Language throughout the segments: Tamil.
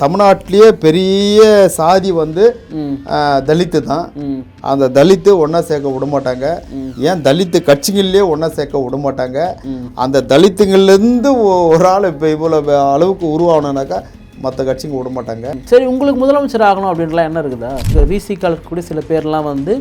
தமிழ்நாட்டிலேயே பெரிய சாதி வந்து தலித்து தான். அந்த தலித்து ஒன்றா சேர்க்க விட மாட்டாங்க. ஏன் தலித்து கட்சிகள்லேயே ஒன்றா சேர்க்க விட மாட்டாங்க. அந்த தலித்துங்கள்லேருந்து ஒரு ஆள் இப்போ இவ்வளோ அளவுக்கு உருவாகணுனாக்கா மற்ற கட்சிங்க விட மாட்டாங்க. சரி, உங்களுக்கு முதலமைச்சர் ஆகணும் அப்படின்லாம் என்ன இருக்குதா? விசிகால இருக்கக்கூடிய சில பேர்லாம் வந்து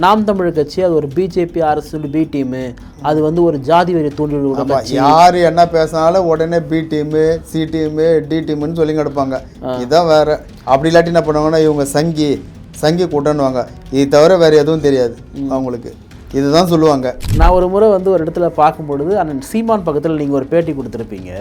நாம் தமிழர் கட்சி அது ஒரு பிஜேபி RS பி டீமு, அது வந்து ஒரு ஜாதி வெறி தூண்டி யார் என்ன பேசினாலும் உடனே B team C team D டீமுன்னு சொல்லி கிடப்பாங்க. இதுதான் வேற. அப்படி இல்லாட்டி என்ன பண்ணுவாங்கன்னா இவங்க சங்கி கூட்டணுவாங்க. இது தவிர வேற எதுவும் தெரியாது அவங்களுக்கு. இதுதான் சொல்லுவாங்க. நான் ஒரு முறை வந்து ஒரு இடத்துல பார்க்கும்பொழுது அண்ணன் சீமான் பக்கத்தில் நீங்கள் ஒரு பேட்டி கொடுத்துருப்பீங்க.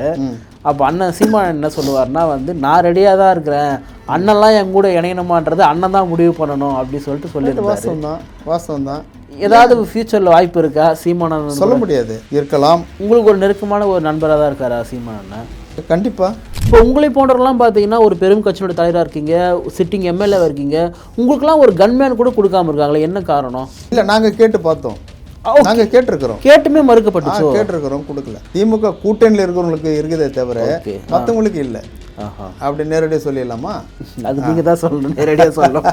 அப்போ அண்ணன் சீமான் என்ன சொல்லுவார்னா வந்து நான் ரெடியாக தான் இருக்கிறேன், அண்ணன்லாம் என் கூட இணையணுமான்றது அண்ணன் தான் முடிவு பண்ணணும் அப்படின்னு சொல்லிட்டு சொல்லியிருந்தாரு. வாசம் தான். ஏதாவது ஃபியூச்சரில் வாய்ப்பு இருக்கா சீமான்? சொல்ல முடியாது, இருக்கலாம். உங்களுக்கு ஒரு நெருக்கமான ஒரு நண்பராக தான் இருக்காரா சீமான் அண்ணன்? கண்டிப்பாக. இப்போ உங்களை போன்றவர்கள்லாம் பார்த்தீங்கன்னா ஒரு பெரும் கட்சியோட தலைவராக இருக்கீங்க, சிட்டிங் எம்எல்ஏவாக இருக்கீங்க, உங்களுக்குலாம் ஒரு கன்மேன் கூட கொடுக்காம இருக்காங்களே, என்ன காரணம்? இல்லை, நாங்கள் கேட்டு பார்த்தோம். நாங்கள் கேட்டிருக்கிறோம். கேட்டுமே மறுக்கப்பட்டுச்சு. கேட்டிருக்கிறோம், கொடுக்கல. திமுக கூட்டணியில் இருக்கிறவங்களுக்கு இருக்குதே தவிர மற்றவங்களுக்கு இல்லை. அப்படி நேரடியாக சொல்லிடலாமா? அது நீங்கள் தான் சொல்லணும், நேரடியாக சொல்லணும்.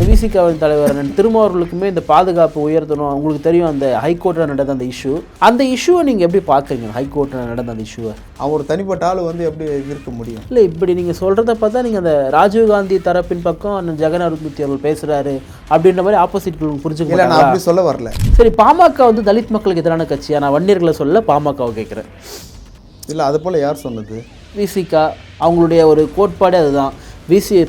விசிகாவின் தலைவர் திருமாவர்களுக்குமே இந்த பாதுகாப்பு உயர்த்தணும். உங்களுக்கு தெரியும் அந்த ஹைகோர்ட்டில் நடந்த அந்த இஷ்யூ, அந்த இஷ்யூவை நீங்கள் எப்படி பார்க்குறீங்க? ஹைகோர்ட்டில் நடந்த அந்த இஷ்யூவை அவர் தனிப்பட்ட ஆள் வந்து எப்படி எதிர்க்க முடியும்? இல்லை, இப்படி நீங்கள் சொல்கிறத பார்த்தா நீங்கள் அந்த ராஜீவ்காந்தி தரப்பின் பக்கம் ஜெகன் அருண்மூர்த்தி அவர்கள் பேசுகிறாரு அப்படின்ற மாதிரி ஆப்போசிட் புரிஞ்சுக்க. நான் அப்படி சொல்ல வரல. சரி, பாமக வந்து தலித் மக்களுக்கு எதிரான கட்சியா? நான் வன்னியர்களை சொல்ல பாமகவை கேட்குறேன். இல்லை, அது போல் யார் சொன்னது? விசிகா அவங்களுடைய ஒரு கோட்பாடு அதுதான்.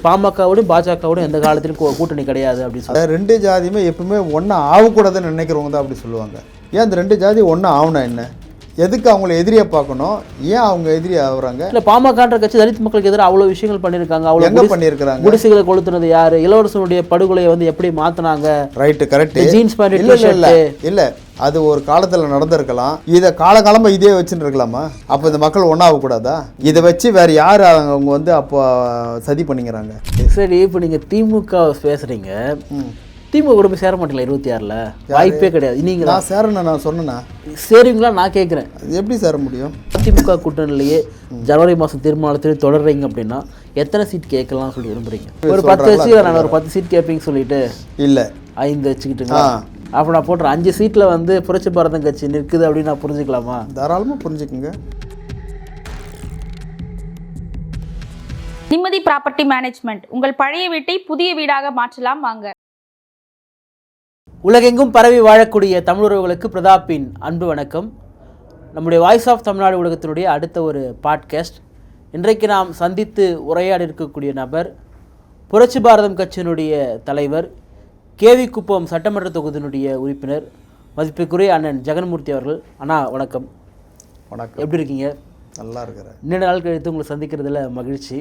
பாமகவோடும் பாஜகவோடும் எந்த காலத்திலும் கூட்டணி கிடையாது அப்படின்னு சொல்லி ரெண்டு ஜாதியுமே எப்பவுமே ஒன்றா ஆகக்கூடாதுன்னு நினைக்கிறவங்க தான் அப்படி சொல்லுவாங்க. ஏன் அந்த ரெண்டு ஜாதி ஒன்றா ஆகுனா என்ன? எதுக்கு அவங்கள எதிரியை பார்க்கணும்? ஏன் அவங்க எதிரி ஆகுறாங்க? இல்லை, பாமகன்ற கட்சி தலித் மக்களுக்கு எதிராக அவ்வளோ விஷயங்கள் பண்ணியிருக்காங்க. அவ்வளோ எங்கே பண்ணியிருக்காங்க? குடிசைகளை கொளுத்துனது யார்? இளவரசனுடைய படுகொலையை வந்து எப்படி மாற்றினாங்க? Right, correct. ஜீன்ஸ் பேண்ட் இல்லை, அது ஒரு காலத்தில் நடந்திருக்கலாம். இதை காலகாலமாக இதே வச்சுட்டு இருக்கலாமா? அப்போ இந்த மக்கள் ஒன்றா ஆகக்கூடாதா? இதை வச்சு வேறு யார் அவங்க வந்து அப்போ சதி பண்ணிக்கிறாங்க? சரி, இப்போ நீங்கள் திமுக பேசுகிறீங்க, திமுக கூட போய் சேர மாட்டீங்களா? 26ல் வாய்ப்பே கிடையாது. நீங்கள் நான் சேரணும், நான் சொன்னேன்னா சேருவீங்களா? நான் கேட்குறேன், எப்படி சேர முடியும்? அதிமுக கூட்டணிலேயே ஜனவரி மாதம் தீர்மானத்திலே தொடர்றீங்க அப்படின்னா எத்தனை சீட் கேட்கலாம்னு சொல்லி விரும்புறீங்க? ஒரு 10 சீட், நான் ஒரு 10 சீட் கேட்பீங்க சொல்லிட்டு இல்லை 5 வச்சுக்கிட்டுங்களா? அப்போ நான் போடுற 5 சீட்டில் வந்து புரட்சி பாரதம் கட்சி நிற்குது அப்படின்னு நான் புரிஞ்சுக்கலாமா? தாராளமாக புரிஞ்சுக்குங்க. நிம்மதி ப்ராப்பர்ட்டி மேனேஜ்மெண்ட், உங்கள் பழைய வீட்டை புதிய வீடாக மாற்றலாம் வாங்க. உலகெங்கும் பரவி வாழக்கூடிய தமிழுறவுகளுக்கு பிரதாப்பின் அன்பு வணக்கம். நம்முடைய வாய்ஸ் ஆஃப் தமிழ்நாடு உலகத்தினுடைய அடுத்த ஒரு பாட்காஸ்ட். இன்றைக்கு நாம் சந்தித்து உரையாடி இருக்கக்கூடிய நபர் புரட்சி பாரதம் கட்சியினுடைய தலைவர், கேவி குப்பம் சட்டமன்ற தொகுதியினுடைய உறுப்பினர், மதிப்புக்குரிய அண்ணன் ஜெகன்மூர்த்தி அவர்கள். அண்ணா வணக்கம். வணக்கம். எப்படி இருக்கீங்க? நல்லா இருக்கிறேன். நீண்ட நாள் கழித்து உங்களை சந்திக்கிறதுல மகிழ்ச்சி.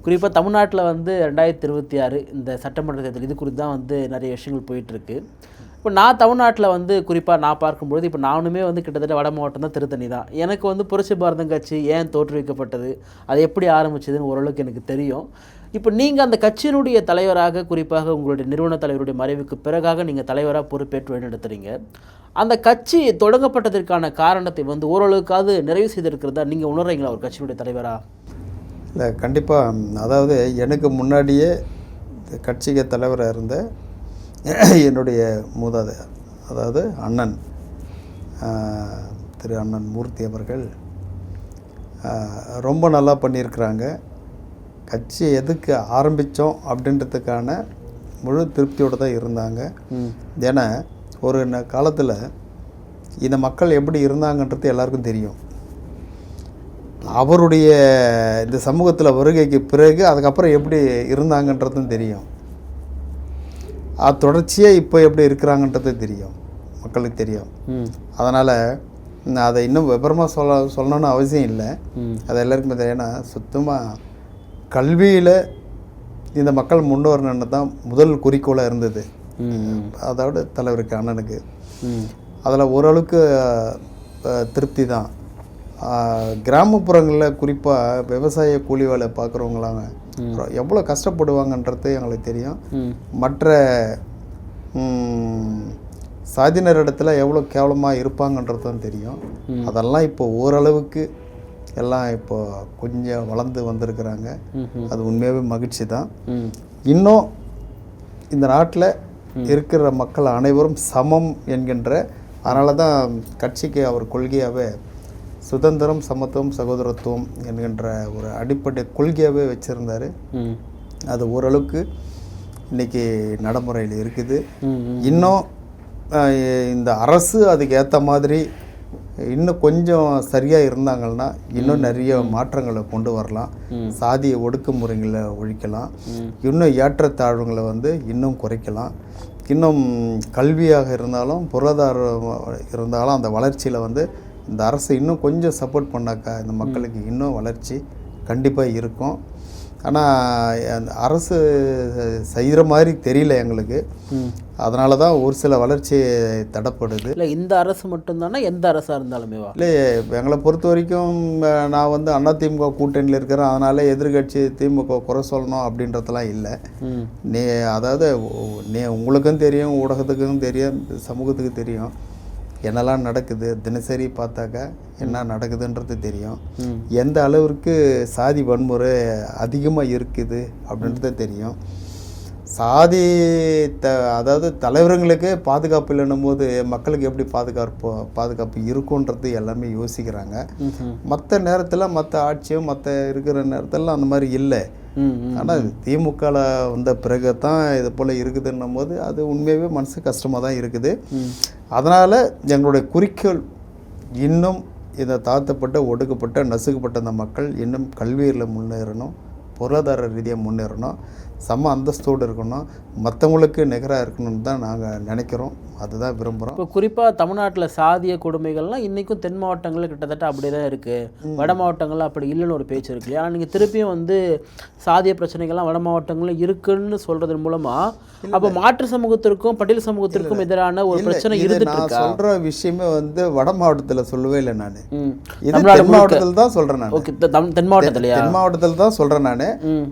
குறிப்பாக தமிழ்நாட்டில் வந்து 2026 இந்த சட்டமன்ற தேர்தல், இது குறித்து தான் வந்து நிறைய விஷயங்கள் போயிட்டுருக்கு. இப்போ நான் தமிழ்நாட்டில் வந்து குறிப்பாக நான் பார்க்கும்பொழுது இப்போ நானுமே வந்து கிட்டத்தட்ட வட மாவட்டம் தான், திருத்தணி தான். எனக்கு வந்து புரட்சி பாரதம் கட்சி ஏன் தோற்றுவிக்கப்பட்டது, அது எப்படி ஆரம்பிச்சதுன்னு ஓரளவுக்கு எனக்கு தெரியும். இப்போ நீங்கள் அந்த கட்சியினுடைய தலைவராக, குறிப்பாக உங்களுடைய நிறுவன தலைவருடைய மறைவுக்கு பிறகாக நீங்கள் தலைவராக பொறுப்பேற்று வழிநடத்துறீங்க. அந்த கட்சி தொடங்கப்பட்டதற்கான காரணத்தை வந்து ஓரளவுக்காவது நிறைவு செய்திருக்கிறதா நீங்கள் உணர்றீங்களா ஒரு கட்சியினுடைய தலைவராக? இல்லை, கண்டிப்பாக. அதாவது எனக்கு முன்னாடியே கட்சிக்கு தலைவராக இருந்த என்னுடைய மூதாதையர், அதாவது அண்ணன் திரு அண்ணன் மூர்த்தி அவர்கள் ரொம்ப நல்லா பண்ணியிருக்கிறாங்க. கட்சி எதுக்கு ஆரம்பித்தோம் அப்படின்றதுக்கான முழு திருப்தியோடு தான் இருந்தாங்க. ஏன்னா ஒரு காலத்தில் இந்த மக்கள் எப்படி இருந்தாங்கன்றது எல்லாருக்கும் தெரியும். அவருடைய இந்த சமூகத்தில் வருகைக்கு பிறகு அதுக்கப்புறம் எப்படி இருந்தாங்கன்றதும் தெரியும். அது தொடர்ச்சியாக இப்போ எப்படி இருக்கிறாங்கன்றது தெரியும், மக்களுக்கு தெரியும். அதனால் அதை இன்னும் விபரமாக சொல்லணும்னு அவசியம் இல்லை. அது எல்லாருக்குமே தெரியும். ஏன்னா சுத்தமாக கல்வியில் இந்த மக்கள் முன் வரணுன்னு தான் முதல் குறிக்கோளாக இருந்தது அதோட தலைவருக்கு, அண்ணனுக்கு. அதில் ஓரளவுக்கு திருப்தி தான். கிராமப்புறங்களில் குறிப்பாக விவசாய கூலி வேலை பார்க்குறவங்களாங்க எவ்வளோ கஷ்டப்படுவாங்கன்றது எங்களுக்கு தெரியும். மற்ற சாதியினர் இடத்துல எவ்வளோ கேவலமாக இருப்பாங்கன்றதும் தெரியும். அதெல்லாம் இப்போ ஓரளவுக்கு எல்லாம் இப்போ கொஞ்சம் வளர்ந்து வந்திருக்கிறாங்க. அது உண்மையாகவே மகிழ்ச்சி தான். இன்னும் இந்த நாட்டில் இருக்கிற மக்கள் அனைவரும் சமம் என்கின்ற, அதனால தான் கட்சிக்கு அவர் கொள்கையாகவே சுதந்திரம், சமத்துவம், சகோதரத்துவம் என்கின்ற ஒரு அடிப்படை கொள்கையாகவே வச்சுருந்தார். அது ஓரளவுக்கு இன்றைக்கி நடைமுறையில் இருக்குது. இன்னும் இந்த அரசு அதுக்கு ஏற்ற மாதிரி இன்னும் கொஞ்சம் சரியாக இருந்தாங்கன்னா இன்னும் நிறைய மாற்றங்களை கொண்டு வரலாம். சாதிய ஒடுக்குமுறைகளை ஒழிக்கலாம். இன்னும் ஏற்றத்தாழ்வுகளை வந்து இன்னும் குறைக்கலாம். இன்னும் கல்வியாக இருந்தாலும் பொருளாதாரம் இருந்தாலும் அந்த வளர்ச்சியில் வந்து இந்த அரசு இன்னும் கொஞ்சம் சப்போர்ட் பண்ணாக்கா இந்த மக்களுக்கு இன்னும் வளர்ச்சி கண்டிப்பாக இருக்கும். ஆனால் அந்த அரசு செய்கிற மாதிரி தெரியல எங்களுக்கு. அதனால தான் ஒரு சில வளர்ச்சி தடைப்படுது. இல்லை இந்த அரசு மட்டும்தானே, எந்த அரசாக இருந்தாலுமே இல்லை, எங்களை பொறுத்த வரைக்கும் நான் வந்து அதிமுக கூட்டணியில் இருக்கிறேன், அதனால எதிர்கட்சி திமுக குறை சொல்லணும் அப்படின்றதெல்லாம் இல்லை. அதாவது உங்களுக்கும் தெரியும், ஊடகத்துக்கும் தெரியும், சமூகத்துக்கு தெரியும் என்னெல்லாம் நடக்குது. தினசரி பார்த்தாக்கா என்ன நடக்குதுன்றது தெரியும். எந்த அளவிற்கு சாதி வன்முறை அதிகமாக இருக்குது அப்படின்றது தெரியும். சாதி அதாவது தலைவர்களுக்கு பாதுகாப்பு இல்லைன்னும் போது மக்களுக்கு எப்படி பாதுகாப்பு இருக்குன்றது எல்லாமே யோசிக்கிறாங்க. மற்ற நேரத்தில் மற்ற ஆட்சியும் மற்ற இருக்கிற நேரத்தில் அந்த மாதிரி இல்லை. ஆனால் திமுகவில் வந்த பிறகு தான் இது போல் இருக்குதுன்னும் போது அது உண்மையாகவே மனசு கஷ்டமாக தான் இருக்குது. அதனால் எங்களுடைய குறிக்கோள் இன்னும் இந்த தாழ்த்தப்பட்ட, ஒடுக்கப்பட்ட, நசுக்கப்பட்ட அந்த மக்கள் இன்னும் கல்வியில் முன்னேறணும், பொருளாதார ரீதியாக முன்னேறணும், சம அந்தஸ்தோடு இருக்கணும், மற்றவங்களுக்கு நிகராக இருக்கணும்னு தான் நாங்கள் நினைக்கிறோம். அதுதான் விரும்புகிறோம். இப்போ குறிப்பாக தமிழ்நாட்டில் சாதிய கொடுமைகள்லாம் இன்றைக்கும் தென் மாவட்டங்களில் கிட்டத்தட்ட அப்படியே தான் இருக்குது. வட மாவட்டங்களில் அப்படி இல்லைன்னு ஒரு பேச்சு இருக்கு. ஆனால் நீங்கள் திருப்பியும் வந்து சாதிய பிரச்சனைகள்லாம் வட மாவட்டங்களில் இருக்குன்னு சொல்கிறதன் மூலமாக அப்போ மாற்று சமூகத்திற்கும் பட்டியல் சமூகத்திற்கும் எதிரான ஒரு பிரச்சனை இருந்துட்டு இருக்கா? நான் சொல்கிற விஷயமே வந்து வட மாவட்டத்தில் சொல்லவே இல்லை. நான் தென் மாவட்டத்தில் தான் சொல்கிறேன். நான் ஓகே, தென் மாவட்டத்திலையா? தென் மாவட்டத்தில் தான் சொல்கிறேன். நான்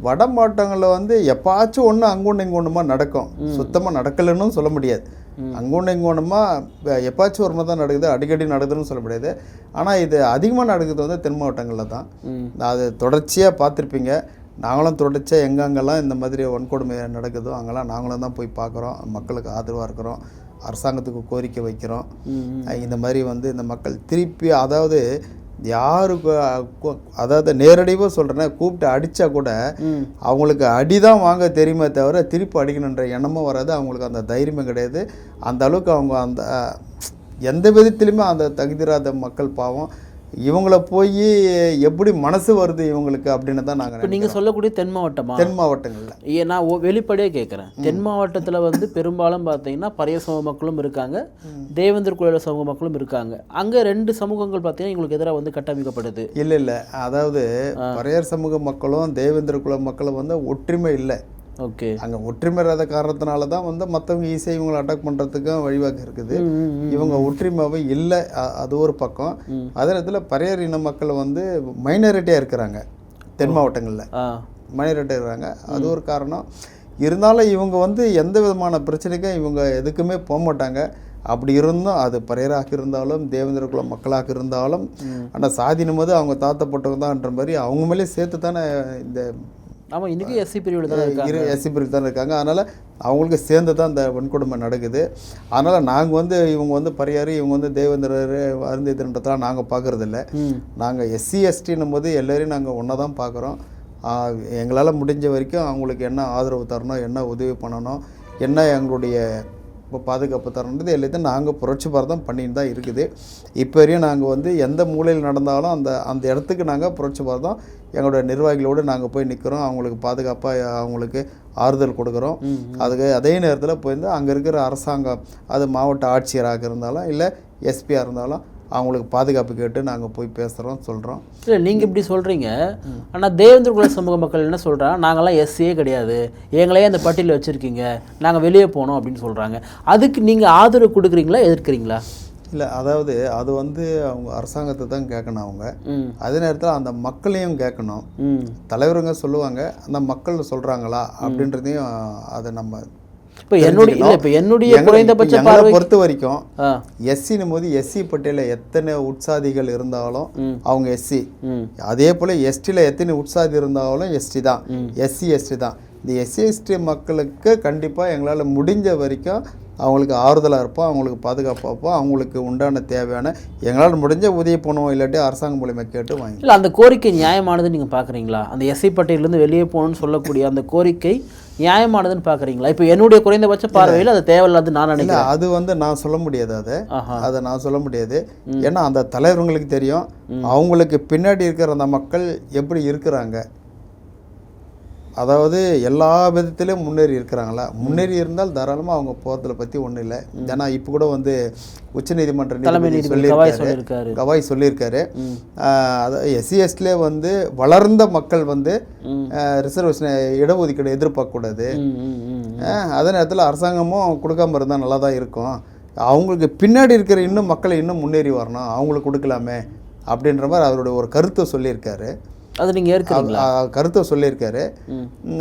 வட மாவட்டங்களில் வந்து எப்பாச்சும் ஒன்று அங்கொன்று இங்கொன்றுமா நடக்கும். சுத்தமாக நடக்கலைன்னு சொல்ல முடியாது. அங்கொன்று இங்கொன்றுமா எப்பாச்சும் ஒரு மாதிரி தான் நடக்குது, அடிக்கடி நடக்குதுன்னு சொல்ல முடியாது. ஆனால் இது அதிகமாக நடக்குது வந்து தென் மாவட்டங்களில் தான். அது தொடர்ச்சியாக பார்த்துருப்பீங்க. நாங்களும் தொடர்ச்சியாக எங்கெங்கெல்லாம் இந்த மாதிரி வன்கொடுமை நடக்குதோ அங்கெல்லாம் நாங்களும் தான் போய் பார்க்குறோம். மக்களுக்கு ஆதரவாக இருக்கிறோம், அரசாங்கத்துக்கு கோரிக்கை வைக்கிறோம். இந்த மாதிரி வந்து இந்த மக்கள் திருப்பி, அதாவது யாருக்கு, அதாவது நேரடியாக சொல்கிறேன்னா, கூப்பிட்டு அடித்தா கூட அவங்களுக்கு அடிதான் வாங்க தெரியுமே தவிர திருப்பி அடிக்கணுன்ற எண்ணமும் வராது. அவங்களுக்கு அந்த தைரியமே கிடையாது. அந்த அளவுக்கு அவங்க அந்த எந்த விதத்துலையுமே அந்த தகுதிராத மக்கள் பாவம். இவங்கள போய் எப்படி மனசு வருது இவங்களுக்கு அப்படின்னு தான் நாங்கள். இப்போ நீங்கள் சொல்லக்கூடிய தென் மாவட்டங்களில் நான் வெளிப்படையாக கேட்குறேன். தென் மாவட்டத்தில் வந்து பெரும்பாலும் பார்த்தீங்கன்னா பறைய சமூக மக்களும் இருக்காங்க, தேவேந்திர குல சமூக மக்களும் இருக்காங்க. அங்கே ரெண்டு சமூகங்கள் பார்த்தீங்கன்னா எங்களுக்கு எதிராக வந்து கட்டமைக்கப்படுது. இல்லை, அதாவது பறையர் சமூக மக்களும் தேவேந்திர குல மக்களும் வந்து ஒற்றுமை இல்லை. ஓகே, அங்கே ஒற்றுமை இல்லாத காரணத்தினால தான் வந்து மற்றவங்க ஈஸியாக இவங்களை அட்டாக் பண்ணுறதுக்கும் வழிவாக இருக்குது. இவங்க ஒற்றுமையாகவே இல்லை. அது ஒரு பக்கம். அதே நேரத்தில் பறையர் இன மக்கள் வந்து மைனாரிட்டியாக இருக்கிறாங்க. தென் மாவட்டங்களில் மைனாரிட்டியாக இருக்கிறாங்க. அது ஒரு காரணம். இருந்தாலும் இவங்க வந்து எந்த விதமான பிரச்சனைக்கும் இவங்க எதுக்குமே போக மாட்டாங்க. அப்படி இருந்தும் அது பறையராக இருந்தாலும் தேவேந்திர குல மக்களாக இருந்தாலும், ஆனால் சாதினும் போது அவங்க தாத்தப்பட்டவங்க தான்ன்ற மாதிரி அவங்க மேலே சேர்த்து தானே இந்த ஆமாம் இன்றைக்கி எஸ்சி பிரிவில் தான் இருக்காங்க. எஸ்சி பிரிவில் தான் இருக்காங்க. அதனால் அவங்களுக்கு சேர்ந்து தான் இந்த வன்கொடுமை நடக்குது. அதனால் நாங்கள் வந்து இவங்க வந்து பறையாறு, இவங்க வந்து தேவேந்திரர் அருந்ததின்றதெல்லாம் நாங்கள் பார்க்குறதில்ல. நாங்கள் எஸ்சி எஸ்டின்னும் போது எல்லோரையும் நாங்கள் ஒன்றா தான் பார்க்குறோம். எங்களால் முடிஞ்ச வரைக்கும் அவங்களுக்கு என்ன ஆதரவு தரணும், என்ன உதவி பண்ணணும், என்ன எங்களுடைய இப்போ பாதுகாப்பு தரணுன்றது எல்லாத்தையும் நாங்கள் புரட்சி பாரதம் பண்ணிட்டு தான் இருக்குது. இப்போ வரையும் நாங்கள் வந்து எந்த மூலையில் நடந்தாலும் அந்த இடத்துக்கு நாங்கள் புரட்சி பாரதம் எங்களுடைய நிர்வாகிகளோடு நாங்கள் போய் நிற்கிறோம். அவங்களுக்கு பாதுகாப்பாக அவங்களுக்கு ஆறுதல் கொடுக்குறோம். அதுக்கு அதே நேரத்தில் போயிருந்து அங்கே இருக்கிற அரசாங்கம், அது மாவட்ட ஆட்சியராக இருந்தாலும் இல்லை எஸ்பியாக இருந்தாலும் அவங்களுக்கு பாதுகாப்பு கேட்டு நாங்கள் போய் பேசுகிறோம், சொல்கிறோம். இல்லை நீங்கள் இப்படி சொல்கிறீங்க. ஆனால் தேவேந்திர குல சமூக மக்கள் என்ன சொல்கிறாங்க, நாங்களாம் எஸ்சியே கிடையாது, எங்களையே அந்த பட்டியலில் வச்சுருக்கீங்க, நாங்கள் வெளியே போனோம் அப்படின்னு சொல்கிறாங்க. அதுக்கு நீங்கள் ஆதரவு கொடுக்குறீங்களா, எதிர்க்கிறீங்களா? இல்லை, அதாவது அது வந்து அவங்க அரசாங்கத்தை தான் கேட்கணும். அவங்க அதே நேரத்தில் அந்த மக்களையும் கேட்கணும். தலைவருங்க சொல்லுவாங்க, அந்த மக்கள் சொல்கிறாங்களா அப்படின்றதையும் அதை நம்ம இப்போ என்னுடைய குறைந்தபட்ச எங்களை பார்வை பொறுத்த வரைக்கும் ஆ எஸ்சின்னு போது எஸ்சி பட்டியலில் எத்தனை உட்சாதிகள் இருந்தாலும் அவங்க எஸ்சி, அதே போல் எஸ்டியில் எத்தனை உட்சாதி இருந்தாலும் எஸ்டி தான், எஸ்சி எஸ்டி தான். இந்த எஸ்சி எஸ்டி மக்களுக்கு கண்டிப்பாக எங்களால் முடிஞ்ச வரைக்கும் அவங்களுக்கு ஆறுதலாக இருப்போம், அவங்களுக்கு பாதுகாப்பாக இருப்போம், அவங்களுக்கு உண்டான தேவையான எங்களால் முடிஞ்ச உதவி பண்ணுவோம், இல்லாட்டி அரசாங்கம் மூலியமா கேட்டு வாங்கி. இல்லை அந்த கோரிக்கை நியாயமானதுன்னு நீங்கள் பார்க்குறீங்களா? அந்த எஸ்சி பட்டியலேருந்து வெளியே போகணும்னு சொல்லக்கூடிய அந்த கோரிக்கை நியாயமானதுன்னு பார்க்குறீங்களா? இப்போ என்னுடைய குறைந்தபட்ச பார்வையில் அது தேவையில்லாது நான் நினைக்கிறேன். அது வந்து நான் சொல்ல முடியாது, அதை நான் சொல்ல முடியாது. ஏன்னா அந்த தலைவர்களுக்கு தெரியும் அவங்களுக்கு பின்னாடி இருக்கிற அந்த மக்கள் எப்படி இருக்கிறாங்க. அதாவது எல்லா விதத்திலையும் முன்னேறி இருக்கிறாங்களா? முன்னேறி இருந்தால் தாராளமாக அவங்க போகிறதுல பற்றி ஒன்றும் இல்லை. ஏன்னா இப்போ கூட வந்து உச்சநீதிமன்ற சொல்லியிருக்காரு, கவாய் சொல்லியிருக்காரு. அதாவது எஸ்சி எஸ்டிலே வந்து வளர்ந்த மக்கள் வந்து ரிசர்வேஷன் இடஒதுக்கீடு எதிர்பார்க்கக்கூடாது. அதே நேரத்தில் அரசாங்கமும் கொடுக்காம இருந்தால் நல்லா தான் இருக்கும். அவங்களுக்கு பின்னாடி இருக்கிற இன்னும் மக்களை இன்னும் முன்னேறி வரணும், அவங்களுக்கு கொடுக்கலாமே அப்படின்ற மாதிரி அவருடைய ஒரு கருத்தை சொல்லியிருக்காரு. அது நீங்கள் ஏற்கிறீங்களா? கருத்தை சொல்லியிருக்காரு.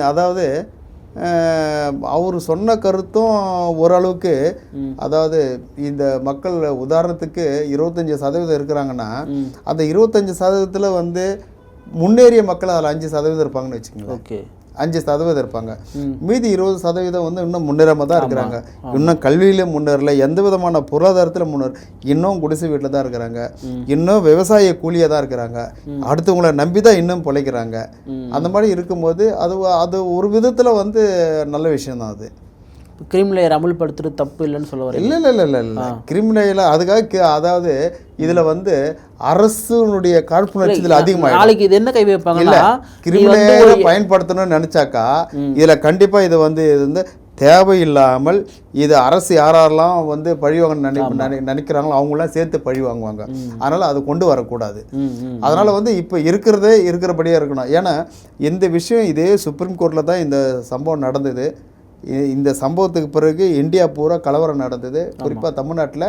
அதாவது அவர் சொன்ன கருத்தும் ஓரளவுக்கு, அதாவது இந்த மக்கள் உதாரணத்துக்கு 25% இருக்கிறாங்கன்னா அந்த 25% வந்து முன்னேறிய மக்கள் அதில் 5% இருப்பாங்கன்னு வச்சுக்கோங்களேன். ஓகே, 5% இருப்பாங்க. மீதி 20% வந்து இன்னும் முன்னேறாம தான் இருக்கிறாங்க. இன்னும் கல்வியில முன்னேறல, எந்த விதமான பொருளாதாரத்தில் முன்னேற, இன்னும் குடிசை வீட்டில் தான் இருக்கிறாங்க, இன்னும் விவசாய கூலியாக தான் இருக்கிறாங்க, அடுத்தவங்களை நம்பி தான் இன்னும் பிழைக்கிறாங்க. அந்த மாதிரி இருக்கும்போது அது ஒரு விதத்தில் வந்து நல்ல விஷயம்தான். அது கிரிமினல் அமல்படுத்துறது தப்பு இல்லைன்னு சொல்ல வரேன். இல்லை கிரிமினல் அதுக்காக, அதாவது இதுல வந்து அரசுடைய காழ்ப்புணர்ச்சி இதுல அதிகமாக நாளைக்கு இது என்ன கை வைப்பாங்கன்னா கிரிமினலை பயன்படுத்தணும்னு நினைச்சாக்கா இதுல கண்டிப்பா இது வந்து தேவையில்லாமல் இது அரசு யாரெல்லாம் வந்து பழிவாங்க நினைக்கிறாங்களோ அவங்களாம் சேர்த்து பழி வாங்குவாங்க. அதனால் அது கொண்டு வரக்கூடாது. அதனால் வந்து இப்போ இருக்கிறபடியே இருக்கணும். ஏன்னா இந்த விஷயம் இதே சுப்ரீம் கோர்ட்டில் தான் இந்த சம்பவம் நடந்தது. இந்த சம்பவத்துக்கு பிறகு இந்தியா பூரா கலவரம் நடந்தது. குறிப்பாக தமிழ்நாட்டில்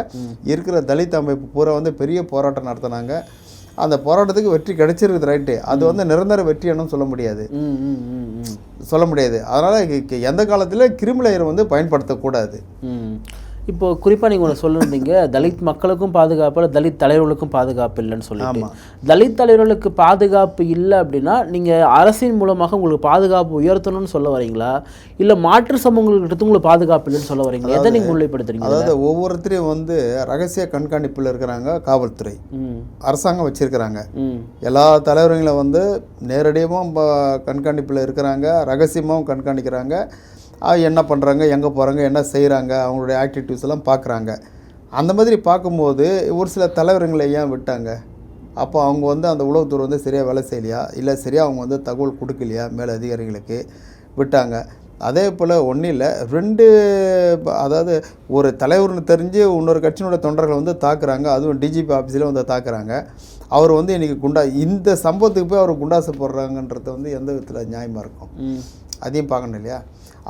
இருக்கிற தலித் அமைப்பு பூரா வந்து பெரிய போராட்டம் நடத்தினாங்க. அந்த போராட்டத்துக்கு வெற்றி கிடைச்சிருக்குது, ரைட்டு. அது வந்து நிரந்தர வெற்றி என்னும் சொல்ல முடியாது. அதனால் எந்த காலத்தில் கிரிமினல் வந்து பயன்படுத்தக்கூடாது. இப்போ குறிப்பாக நீங்கள் ஒன்று சொல்லியிருந்தீங்க, தலித் மக்களுக்கும் பாதுகாப்பு இல்லை, தலித் தலைவர்களுக்கும் பாதுகாப்பு இல்லைன்னு சொல்லிட்டு. தலித் தலைவர்களுக்கு பாதுகாப்பு இல்லை அப்படின்னா நீங்கள் அரசின் மூலமாக உங்களுக்கு பாதுகாப்பு உயர்த்தணும்னு சொல்ல வரீங்களா, இல்லை மாற்று சமூகங்களுக்கு உங்களுக்கு பாதுகாப்பு இல்லைன்னு சொல்ல வரீங்களா? எதை நீங்கள் முன்னிலைப்படுத்துறீங்க? அதாவது ஒவ்வொருத்தரையும் வந்து ரகசிய கண்காணிப்பில் இருக்கிறாங்க காவல்துறை, அரசாங்கம் வச்சிருக்கிறாங்க. எல்லா தலைவர்களும் வந்து நேரடியாகவும் கண்காணிப்பில் இருக்கிறாங்க, ரகசியமாகவும் கண்காணிக்கிறாங்க. என்ன பண்ணுறாங்க, எங்கே போகிறாங்க, என்ன செய்கிறாங்க, அவங்களுடைய ஆக்டிவிட்டீஸ் எல்லாம் பார்க்குறாங்க. அந்த மாதிரி பார்க்கும்போது ஒரு சில தலைவர்களை ஏன் விட்டாங்க? அப்போ அவங்க வந்து அந்த உளவுத்துறை வந்து சரியாக வேலை செய்யலையா, இல்லை சரியாக அவங்க வந்து தகவல் கொடுக்கலையா மேல் அதிகாரிகளுக்கு விட்டாங்க. அதே போல் ஒன்றும் இல்லை, அதாவது ஒரு தலைவர்னு தெரிஞ்சு இன்னொரு கட்சியினுடைய தொண்டர்களை வந்து தாக்குறாங்க, அதுவும் டிஜிபி ஆஃபீஸில் வந்து தாக்குறாங்க. அவர் வந்து இன்றைக்கி இந்த சம்பவத்துக்கு போய் அவர் குண்டாசு போடுறாங்கன்றது வந்து எந்த விதத்தில் நியாயமாக இருக்கும்? அதையும் பார்க்கணும் இல்லையா?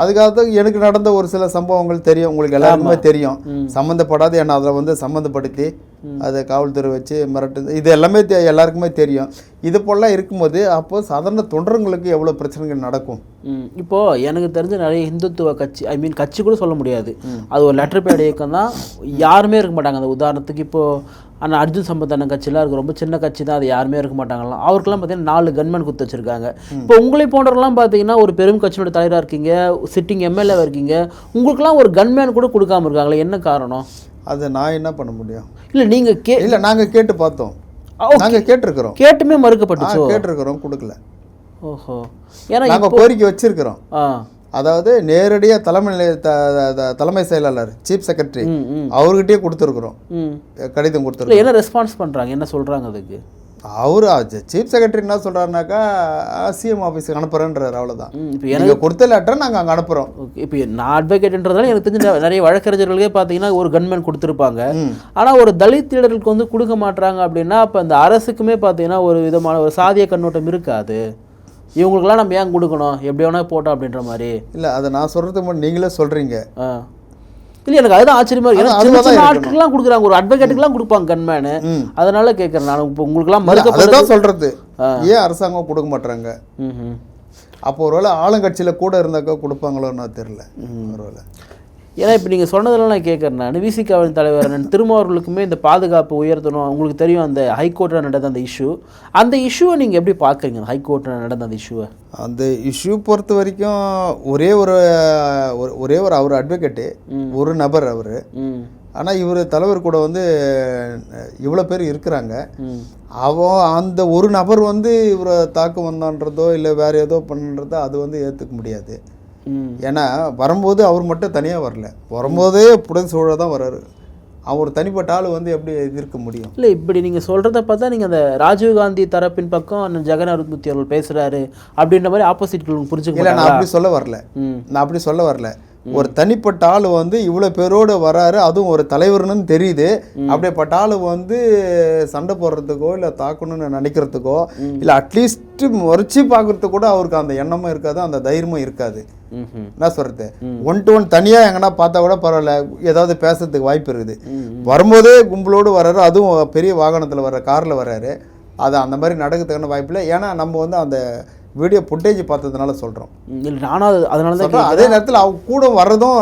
அதுக்காக தான் எனக்கு நடந்த ஒரு சில சம்பவங்கள் தெரியும், உங்களுக்கு எல்லாருக்குமே தெரியும். சம்மந்தப்படாது, ஏன்னா அதில் வந்து சம்மந்தப்படுத்தி அதை காவல்துறை வச்சு மிரட்டு, இது எல்லாமே எல்லாருக்குமே தெரியும். இது போலாம் இருக்கும்போது அப்போ சாதாரண தொண்டர்களுக்கு எவ்வளோ பிரச்சனைகள் நடக்கும்? இப்போது எனக்கு தெரிஞ்ச நிறைய இந்துத்துவ கட்சி, கட்சி கூட சொல்ல முடியாது, அது ஒரு லெட்டர் பேட் இயக்கம் தான், யாருமே இருக்க மாட்டாங்க. அந்த உதாரணத்துக்கு இப்போது ஆனால் அர்ஜுன் சம்பத் அண்ணன் கட்சியெலாம் இருக்குது, ரொம்ப சின்ன கட்சி தான், அது யாருமே இருக்க மாட்டாங்களாம். அவருக்கெல்லாம் பார்த்தீங்கன்னா 4 கன்மேன் குத்து வச்சுருக்காங்க. இப்போ உங்களை போன்றவர்கள்லாம் பார்த்தீங்கன்னா ஒரு பெரும் கட்சியோட தலைவராக இருக்கீங்க, சிட்டிங் எம்எல்ஏவாக இருக்கீங்க, உங்களுக்குலாம் ஒரு கன்மேன் கூட கொடுக்காம இருக்காங்களே, என்ன காரணம்? அது நான் என்ன பண்ண முடியும்? இல்லை நீங்கள் இல்லை நாங்கள் கேட்டு பார்த்தோம், நாங்கள் கேட்டிருக்கிறோம், கேட்டுமே மறுக்கப்பட்டுச்சு, கேட்டிருக்கிறோம், கொடுக்கல. ஓஹோ, ஏன்னா நாங்கள் கோரிக்கை வச்சிருக்கிறோம். அதாவது நேரடியாக தலைமை செயலாளர் சீஃப் செக்ரட்டரி அவர்கிட்டயே கொடுத்துருக்குறோம், கடிதம் கொடுத்துருக்கோம். என்ன ரெஸ்பான்ஸ் பண்ணுறாங்க, என்ன சொல்கிறாங்க அதுக்கு? அவரு சீஃப் செக்ரட்டரி என்ன சொல்கிறாருனாக்கா சிஎம் ஆஃபீஸுக்கு அனுப்புகிறேன்றார், அவ்வளோதான். இப்போ எனக்கு கொடுத்த லெட்டரை நாங்கள் அங்கே அனுப்புகிறோம். இப்போ நான் அட்வொகேட்ன்றதால எனக்கு தெரிஞ்ச நிறைய வழக்கறிஞர்களுக்கே பார்த்தீங்கன்னா ஒரு கன்மேன் கொடுத்துருப்பாங்க. ஆனால் ஒரு தலித் லீடர்களுக்கு வந்து கொடுக்க மாட்டாங்க அப்படின்னா அப்போ அந்த அரசுக்குமே பார்த்தீங்கன்னா ஒரு விதமான ஒரு சாதிய கண்ணோட்டம் இருக்காது. இவங்களுக்கெல்லாம் நம்ம ஏன் கொடுக்கணும், எப்படி வேணா போட்டோம் அப்படின்ற மாதிரி. இல்லை, அதை நான் சொல்கிறது மட்டும் நீங்களே சொல்கிறீங்க. இல்லை, எனக்கு அதுதான் ஆச்சரியமா இருக்கு. ஆட்களுக்குலாம் கொடுக்குறாங்க, ஒரு அட்வொகேட்டுக்குலாம் கொடுப்பாங்க கன்மேனு. அதனால கேட்குறேன் நான், இப்போ உங்களுக்குலாம் மறுக்கப்பட்டதான் சொல்கிறது, ஏன் அரசாங்கம் கொடுக்க மாட்டாங்க? அப்போ ஒருவேளை ஆளுங்கட்சியில் கூட இருந்தாக்கா கொடுப்பாங்களோன்னு தெரில ஒருவேளை. ஏன்னா இப்போ நீங்கள் சொன்னதெல்லாம் நான் கேட்குறேன். நான் விசிகாவின் தலைவர் திருமாவர்களுக்குமே இந்த பாதுகாப்பு உயர்த்தணும். உங்களுக்கு தெரியும் அந்த ஹைகோர்ட்டில் நடந்த அந்த அந்த இஷ்யூவை நீங்கள் எப்படி பார்க்குறீங்க? ஹைகோர்ட்டில் நடந்த அந்த இஷ்யூவை, அந்த இஷ்யூ பொறுத்த வரைக்கும் ஒரே ஒரு அவர் அட்வொகேட்டு, ஒரு நபர் அவர். ஆனால் இவர் தலைவர் கூட வந்து இவ்வளோ பேர் இருக்கிறாங்க. அந்த ஒரு நபர் வந்து இவரை தாக்க வந்தான்றதோ இல்லை வேறு ஏதோ பண்ணுறதோ அது வந்து ஏற்றுக்க முடியாது. ஏன்னா வரும்போது அவர் மட்டும் தனியாக வரல, வரும்போதே புடை சூழ தான் வர்றாரு. அவர் தனிப்பட்ட ஆள் வந்து எப்படி எதிர்க்க முடியும்? இல்லை, இப்படி நீங்கள் சொல்கிறத பார்த்தா நீங்கள் அந்த ராஜீவ்காந்தி தரப்பின் பக்கம் ஜெகன் அருண்மூர்த்தி அவர்கள் பேசுகிறாரு அப்படின்ற மாதிரி ஆப்போசிட்கள் புரிஞ்சுக்க. இல்லை, நான் அப்படி சொல்ல வரல. ஒரு தனிப்பட்ட ஆள் வந்து இவ்வளோ பேரோடு வராரு, அதுவும் ஒரு தலைவர்னு தெரியுது. அப்படிப்பட்ட ஆள் வந்து சண்டை போடுறதுக்கோ இல்லை தாக்கணும்னு நினைக்கிறதுக்கோ இல்லை அட்லீஸ்ட் முறைச்சி பார்க்கறதுக்கு கூட அவருக்கு அந்த எண்ணமும் இருக்காது, அந்த தைரியமும் இருக்காது. என்ன சொல்றது, 1 to 1 தனியாக எங்கன்னா பார்த்தா கூட பரவாயில்ல, ஏதாவது பேசுறதுக்கு வாய்ப்பு இருக்குது. வரும்போதே கும்பலோடு வர்றாரு, அதுவும் பெரிய வாகனத்தில் வர்ற காரில் வர்றாரு. அது அந்த மாதிரி நடக்கிறதுக்கான வாய்ப்பு இல்லை. ஏன்னா நம்ம வந்து அந்த வீடியோ ஃபுட்டேஜ் பார்த்ததுனால சொல்கிறோம். இல்லை, நானும் அதனால தான். அதே நேரத்தில் அவங்க கூட வர்றதும்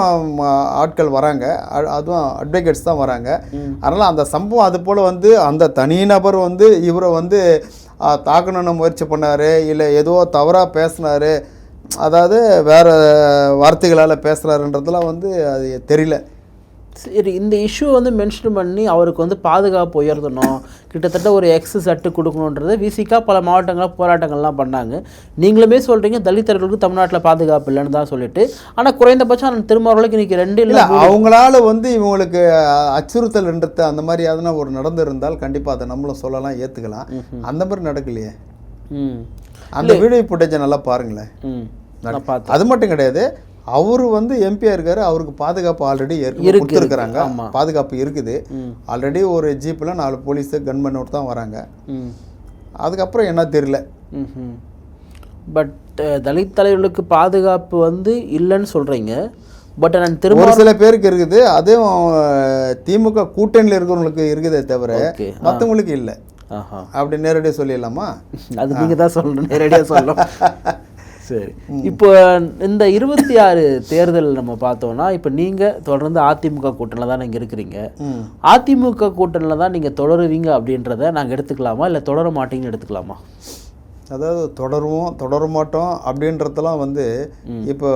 ஆட்கள் வராங்க, அதுவும் அட்வொகேட்ஸ் தான் வராங்க. அதனால் அந்த சம்பவம் அது போல் வந்து அந்த தனிநபர் வந்து இவரை வந்து தாக்கணும்னு முயற்சி பண்ணார், இல்லை ஏதோ தவறாக பேசினார், அதாவது வேறு வார்த்தைகளால் பேசுகிறாருன்றதுலாம் வந்து அது தெரியல. சரி, இந்த இஷ்யூ வந்து மென்ஷன் பண்ணி அவருக்கு வந்து பாதுகாப்பு உயர்த்தணும், கிட்டத்தட்ட ஒரு எக்ஸ் சட்டு கொடுக்கணுன்றதை விசிகா பல மாவட்டங்களில் போராட்டங்கள்லாம் பண்ணாங்க. நீங்களுமே சொல்கிறீங்க தலித்தர்களுக்கு தமிழ்நாட்டில் பாதுகாப்பு இல்லைன்னு தான் சொல்லிட்டு. ஆனால் குறைந்தபட்சம் திருமாவர்களுக்கு இன்றைக்கி 2 இல்லை, அவங்களால வந்து இவங்களுக்கு அச்சுறுத்தல்ன்றது அந்த மாதிரி எதனா ஒரு நடந்திருந்தால் கண்டிப்பாக அதை நம்மளும் சொல்லலாம், ஏற்றுக்கலாம். அந்த மாதிரி நடக்கலையே. அந்த வீடியோ ஃபுட்டேஜை நல்லா பாருங்களேன். அது மட்டும் கிடையாது, அவரு வந்து எம்பியாக இருக்காரு, அவருக்கு பாதுகாப்பு ஆல்ரெடி கொடுத்துருக்குறாங்க, பாதுகாப்பு இருக்குது. ஆல்ரெடி ஒரு ஜீப்பில் 4 போலீஸு கன்மேனோடு தான் வராங்க. அதுக்கப்புறம் என்ன தெரியல. பட் தலித் தலைவர்களுக்கு பாதுகாப்பு வந்து இல்லைன்னு சொல்கிறீங்க. பட் நான் திரும்ப ஒரு சில பேருக்கு இருக்குது, அதுவும் திமுக கூட்டணியில் இருக்கிறவங்களுக்கு இருக்குதே தவிர மற்றவங்களுக்கு இல்லை. அப்படி நேரடியாக சொல்லிடலாமா? அது நீங்கள் தான் சொல்லணும், நேரடியாக சொல்லலாம். சரி, இப்போ இந்த 26 தேர்தல் நம்ம பார்த்தோம்னா, இப்போ நீங்கள் தொடர்ந்து அதிமுக கூட்டணியில் தான் நீங்கள் இருக்கிறீங்க. அதிமுக கூட்டணியில் தான் நீங்கள் தொடருவீங்க அப்படின்றத நாங்கள் எடுத்துக்கலாமா, இல்லை தொடர மாட்டீங்கன்னு எடுத்துக்கலாமா? அதாவது தொடருவோம் தொடர மாட்டோம் அப்படின்றதெல்லாம் வந்து இப்போ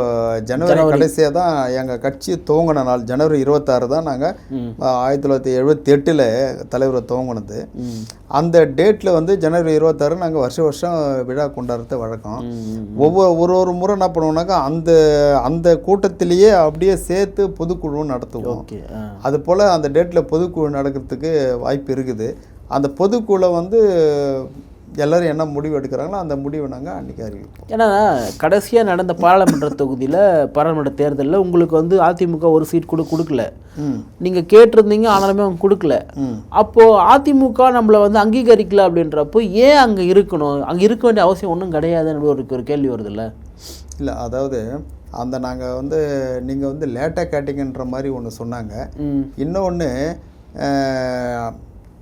ஜனவரி கடைசியாக தான் எங்கள் கட்சி துவங்கின நாள். ஜனவரி 26 தான் நாங்கள் 1978 தலைவரை துவங்கினது. அந்த டேட்டில் வந்து ஜனவரி 26 நாங்கள் வருஷம் விழா கொண்டாடுறது வழக்கம். ஒரு முறை என்ன பண்ணுவோம்னாக்கா அந்த கூட்டத்திலேயே அப்படியே சேர்த்து பொதுக்குழு நடத்துவோம். அது போல் அந்த டேட்டில் பொதுக்குழு நடக்கிறதுக்கு வாய்ப்பு இருக்குது. அந்த பொதுக்குழு வந்து எல்லோரும் என்ன முடிவு எடுக்கிறாங்களோ அந்த முடிவை நாங்கள் அன்றைக்கி அறிவிப்போம். ஏன்னா கடைசியாக நடந்த பாராளுமன்ற தொகுதியில் பாராளுமன்ற தேர்தலில் உங்களுக்கு வந்து அதிமுக ஒரு சீட் கூட கொடுக்கல. நீங்கள் கேட்டிருந்தீங்க, ஆனாலுமே அவங்க கொடுக்கல. அப்போது அதிமுக நம்மளை வந்து அங்கீகரிக்கல அப்படின்றப்போ ஏன் அங்கே இருக்கணும்? அங்கே இருக்க வேண்டிய அவசியம் ஒன்றும் கிடையாதுன்னு ஒரு கேள்வி வருது இல்லை? இல்லை, அதாவது அந்த நாங்கள் வந்து நீங்கள் வந்து லேட்டாக கேட்டிங்கன்ற மாதிரி ஒன்று சொன்னாங்க. இன்னொன்று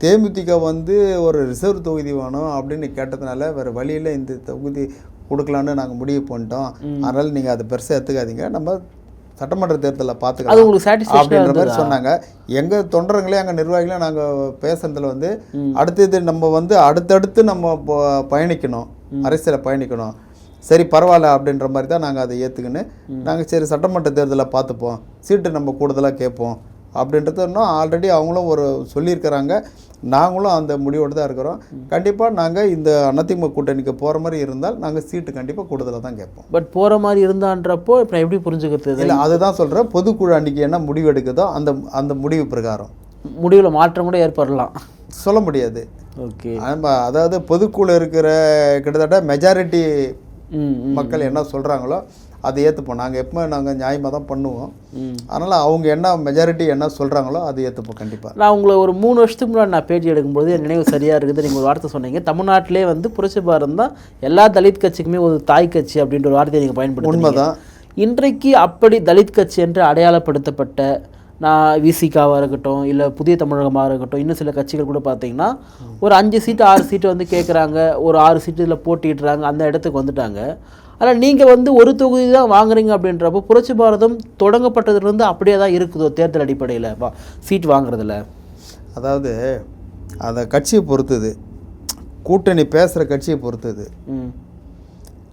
தேமுதிக வந்து ஒரு ரிசர்வ் தொகுதி வேணும் அப்படின்னு கேட்டதுனால வேறு வழியில் இந்த தொகுதி கொடுக்கலான்னு நாங்கள் முடிவு பண்ணிட்டோம். அதனால் நீங்கள் அதை பெருசாக எடுத்துக்காதீங்க, நம்ம சட்டமன்ற தேர்தலில் பார்த்துக்கலாம் அப்படின்ற மாதிரி சொன்னாங்க. எங்கள் தொண்டர்களே எங்கள் நிர்வாகிகளே நாங்கள் பேசுறதுல வந்து அடுத்தது நம்ம வந்து அடுத்தடுத்து நம்ம பயணிக்கணும், அரசியலை பயணிக்கணும். சரி பரவாயில்ல அப்படின்ற மாதிரி தான் நாங்கள் அதை ஏற்றுக்கின்னு நாங்கள் சரி சட்டமன்ற தேர்தலில் பார்த்துப்போம், சீட்டு நம்ம கூடுதலாக கேட்போம் அப்படின்றது இன்னும் ஆல்ரெடி அவங்களும் ஒரு சொல்லியிருக்கிறாங்க. நாங்களும் அந்த முடிவோடு தான் இருக்கிறோம். கண்டிப்பாக நாங்கள் இந்த அதிமுக கூட்டணிக்கு போகிற மாதிரி இருந்தால் நாங்கள் சீட்டு கண்டிப்பாக கூடுதலாக தான் கேட்போம். பட் போகிற மாதிரி இருந்தான்றப்போ இப்போ எப்படி புரிஞ்சுக்கிறது? இல்லை, அதுதான் சொல்கிறேன், பொதுக்குழு அன்றைக்கி என்ன முடிவு எடுக்குதோ அந்த முடிவு பிரகாரம் முடிவில் மாற்றம் கூட ஏற்படலாம், சொல்ல முடியாது. ஓகே, அதாவது பொதுக்குழு இருக்கிற கிட்டத்தட்ட மெஜாரிட்டி மக்கள் என்ன சொல்கிறாங்களோ அதை ஏற்றுப்போம். நாங்கள் எப்போ நாங்கள் நியாயமாக தான் பண்ணுவோம். அதனால் அவங்க என்ன மெஜாரிட்டி என்ன சொல்கிறாங்களோ அதை ஏற்றுப்போம் கண்டிப்பாக. நான் உங்களை ஒரு 3 வருஷத்துக்கு முன்னாடி நான் பேட்டி எடுக்கும்போது என் நினைவு சரியாக இருக்குது. நீங்கள் ஒரு வார்த்தை சொன்னீங்க, தமிழ்நாட்டிலே வந்து புரட்சி பாரதம் தான் எல்லா தலித் கட்சிக்குமே ஒரு தாய் கட்சி அப்படின்ற ஒரு வார்த்தையை நீங்கள் பயன்படுத்தி. உண்மைதான். இன்றைக்கு அப்படி தலித் கட்சி என்று அடையாளப்படுத்தப்பட்ட நான் விசிகாவாக இருக்கட்டும், இல்லை புதிய தமிழகமாக இருக்கட்டும், இன்னும் சில கட்சிகள் கூட பார்த்தீங்கன்னா ஒரு 5 சீட்டு 6 சீட்டு வந்து கேட்குறாங்க, ஒரு 6 சீட்டு இதில் போட்டிடுறாங்க, அந்த இடத்துக்கு வந்துட்டாங்க. ஆனால் நீங்கள் வந்து ஒரு தொகுதி தான் வாங்குறீங்க அப்படின்றப்போ புரட்சி பாரதம் தொடங்கப்பட்டதுலேருந்து அப்படியே தான் இருக்குதோ தேர்தல் அடிப்படையில் சீட் வாங்குறதுல? அதாவது அந்த கட்சியை பொறுத்தது, கூட்டணி பேசுகிற கட்சியை பொறுத்தது.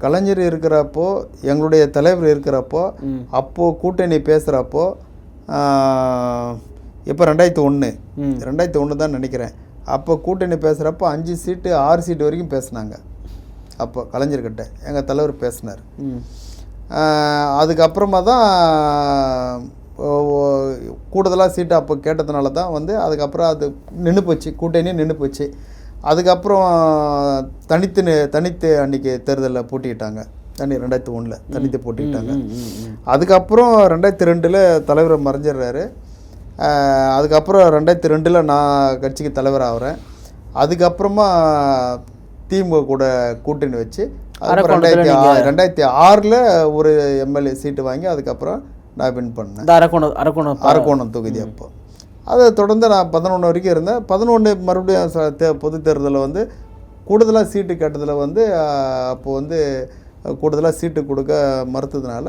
கலைஞர் இருக்கிறப்போ, எங்களுடைய தலைவர் இருக்கிறப்போ, அப்போது கூட்டணி பேசுகிறப்போ, இப்போ 2001 தான் நினைக்கிறேன். அப்போ கூட்டணி பேசுகிறப்போ 5 சீட்டு 6 சீட்டு வரைக்கும் பேசுனாங்க. அப்போ கலைஞர்கிட்ட எங்கள் தலைவர் பேசினார். அதுக்கப்புறமா தான் கூடுதலாக சீட்டு அப்போ கேட்டதுனால தான் வந்து அதுக்கப்புறம் அது நின்று போச்சு, கூட்டணி நின்று போச்சு. அதுக்கப்புறம் தனித்து அன்றைக்கி தேர்தலில் போட்டிக்கிட்டாங்க. 2001 தனித்து போட்டிக்கிட்டாங்க. அதுக்கப்புறம் 2002 தலைவர் மறைஞ்சிடுறாரு. அதுக்கப்புறம் 2002 நான் கட்சிக்கு தலைவர் ஆகிறேன். அதுக்கப்புறமா திமுக கூட கூட்டணி வச்சு 2006 ஒரு எம்எல்ஏ சீட்டு வாங்கி அதுக்கப்புறம் நான் வின் பண்ணேன். அரக்கோணம் தொகுதி. அப்போ அதை தொடர்ந்து நான் 11 வரைக்கும் இருந்தேன். 11 மறுபடியும் பொது தேர்தலில் வந்து கூடுதலாக சீட்டு கேட்டதில் வந்து அப்போது வந்து கூடுதலாக சீட்டு கொடுக்க மறுத்ததுனால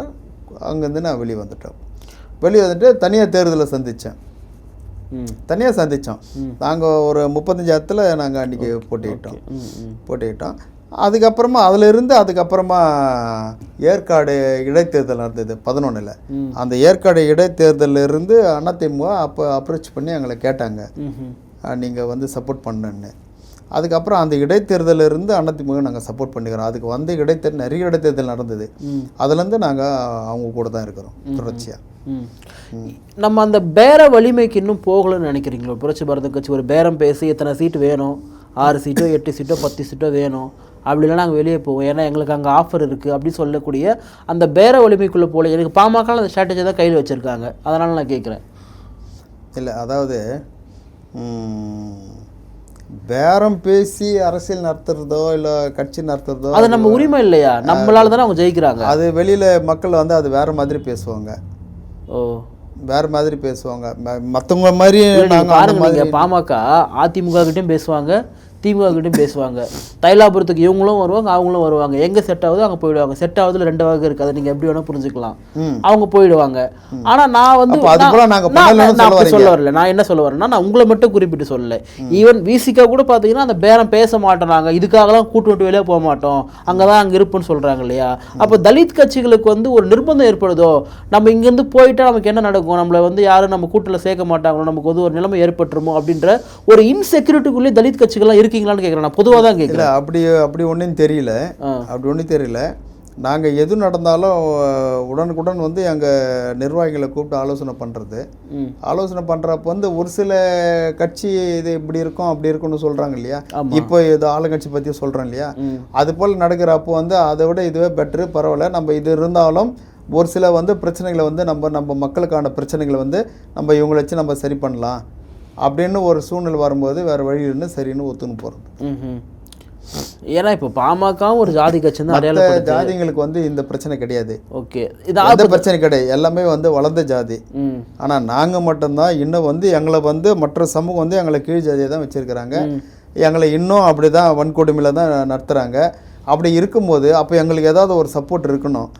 அங்கேருந்து நான் வெளியே வந்துட்டேன். வெளியே வந்துட்டு தனியாக தேர்தலை சந்தித்தோம். நாங்கள் ஒரு 35 இடத்துல நாங்கள் அன்றைக்கி போட்டிக்கிட்டோம். அதுக்கப்புறமா அதுக்கப்புறமா ஏற்காடு இடைத்தேர்தல் நடந்தது 11. அந்த ஏற்காடு இடைத்தேர்தலில் இருந்து அதிமுக அப்போ அப்ரோச் பண்ணி எங்களை கேட்டாங்க, நீங்கள் வந்து சப்போர்ட் பண்ணுன்னு. அதுக்கப்புறம் அந்த இடைத்தேர்தலில் இருந்து அதிமுக நாங்கள் சப்போர்ட் பண்ணிக்கிறோம். அதுக்கு வந்து நிறைய இடைத்தேர்தல் நடந்தது. அதுலேருந்து நாங்கள் அவங்க கூட தான் இருக்கிறோம் தொடர்ச்சியாக. நம்ம அந்த பேர வலிமைக்கு இன்னும் போகலன்னு நினைக்கிறீங்களோ? புரட்சி பாரத கட்சி ஒரு பேரம் பேசி எத்தனை சீட்டு வேணும், 6 சீட்டோ 8 சீட்டோ 10 சீட்டோ வேணும், அப்படி இல்லைனா நாங்கள் வெளியே போவோம், ஏன்னா எங்களுக்கு அங்கே ஆஃபர் இருக்குது அப்படின்னு சொல்லக்கூடிய அந்த பேர வலிமைக்குள்ளே போல எனக்கு பாமக அந்த ஸ்ட்ராட்டஜி தான் கையில் வச்சுருக்காங்க. அதனால் நான் கேட்குறேன். இல்லை, அதாவது பேரம் பேசி அரசியல் நடத்துறதோ இல்லை கட்சி நடத்துறதோ அது நம்ம உரிமை இல்லையா? நம்மளால தானே அவங்க ஜெயிக்கிறாங்க. அது வெளியில் மக்கள் வந்து அது வேறு மாதிரி பேசுவாங்க. வேறு மாதிரி பேசுவாங்க மற்றவங்க மாதிரி. பாருங்க, பாமக அதிமுக கிட்டையும் பேசுவாங்க, திமுக கிட்டையும் பேசுவாங்க. தைலாபுரத்துக்கு இவங்களும் வருவாங்க, அவங்களும் வருவாங்க. எங்கே செட் ஆகுதோ அங்கே போயிடுவாங்க. செட் ஆகுதுல 2 வகை இருக்குது, அதை நீங்கள் எப்படி வேணால் புரிஞ்சுக்கலாம். அவங்க போயிடுவாங்க. ஆனால் நான் வந்து சொல்ல வரல. நான் என்ன சொல்ல வரேன்னா, நான் உங்களை மட்டும் குறிப்பிட்டு சொல்லலை. ஈவன் விசிகா கூட பார்த்தீங்கன்னா அந்த பேரம் பேச மாட்டேனாங்க, இதுக்காகலாம் கூட்டு விட்டு வெளியே போக மாட்டோம், அங்கே தான் அங்கே இருப்புன்னு சொல்கிறாங்க இல்லையா? அப்போ தலித் கட்சிகளுக்கு வந்து ஒரு நிர்பந்தம் ஏற்படுதோ, நம்ம இங்கேருந்து போயிட்டா நமக்கு என்ன நடக்கும், நம்மளை வந்து யாரும் நம்ம கூட்டில் சேர்க்க மாட்டாங்களோ, நமக்கு வந்து ஒரு நிலைமை ஏற்பட்டுருமோ அப்படின்ற ஒரு இன்செக்யூரிட்டிக்குள்ளேயே தலித் கட்சிகள்லாம் இருக்கீங்களான்னு கேட்குறேன். நான் பொதுவாக தான் கேட்குறேன். அப்படி ஒன்றும் தெரியல. நாங்கள் எது நடந்தாலும் உடனுக்குடன் வந்து எங்கள் நிர்வாகிகளை கூப்பிட்டு ஆலோசனை பண்ணுறப்போ வந்து ஒரு சில கட்சி இது இப்படி இருக்கும் அப்படி இருக்கும்னு சொல்கிறாங்க இல்லையா? இப்போ இது ஆளுங்கட்சி பற்றி சொல்கிறோம் இல்லையா? அது போல் நடக்கிறப்போ வந்து அதை விட இதுவே பெட்ரு, பரவாயில்ல, நம்ம இது இருந்தாலும் ஒரு சில வந்து பிரச்சனைகளை வந்து நம்ம மக்களுக்கான பிரச்சனைகளை வந்து நம்ம இவங்களை வச்சு நம்ம சரி பண்ணலாம் அப்படின்னு ஒரு சூழ்நிலை வரும்போது வேறு வழி இருந்து சரின்னு ஒத்துன்னு போகிறது. ஏன்னா இப்போ பாமக ஒரு ஜாதி கட்சி தான், ஜாதிங்களுக்கு வந்து இந்த பிரச்சனை கிடையாது. ஓகே, இது பிரச்சனை கிடையாது, எல்லாமே வந்து வளர்ந்த ஜாதி. ஆனால் நாங்கள் மட்டும்தான் இன்னும் வந்து எங்களை வந்து மற்ற சமூகம் வந்து எங்களை கீழ் ஜாதியை தான் வச்சுருக்கிறாங்க. எங்களை இன்னும் அப்படி தான் வன்கொடுமையில் தான் நடத்துகிறாங்க. அப்படி இருக்கும்போது அப்போ எங்களுக்கு ஏதாவது ஒரு சப்போர்ட் இருக்கணும்.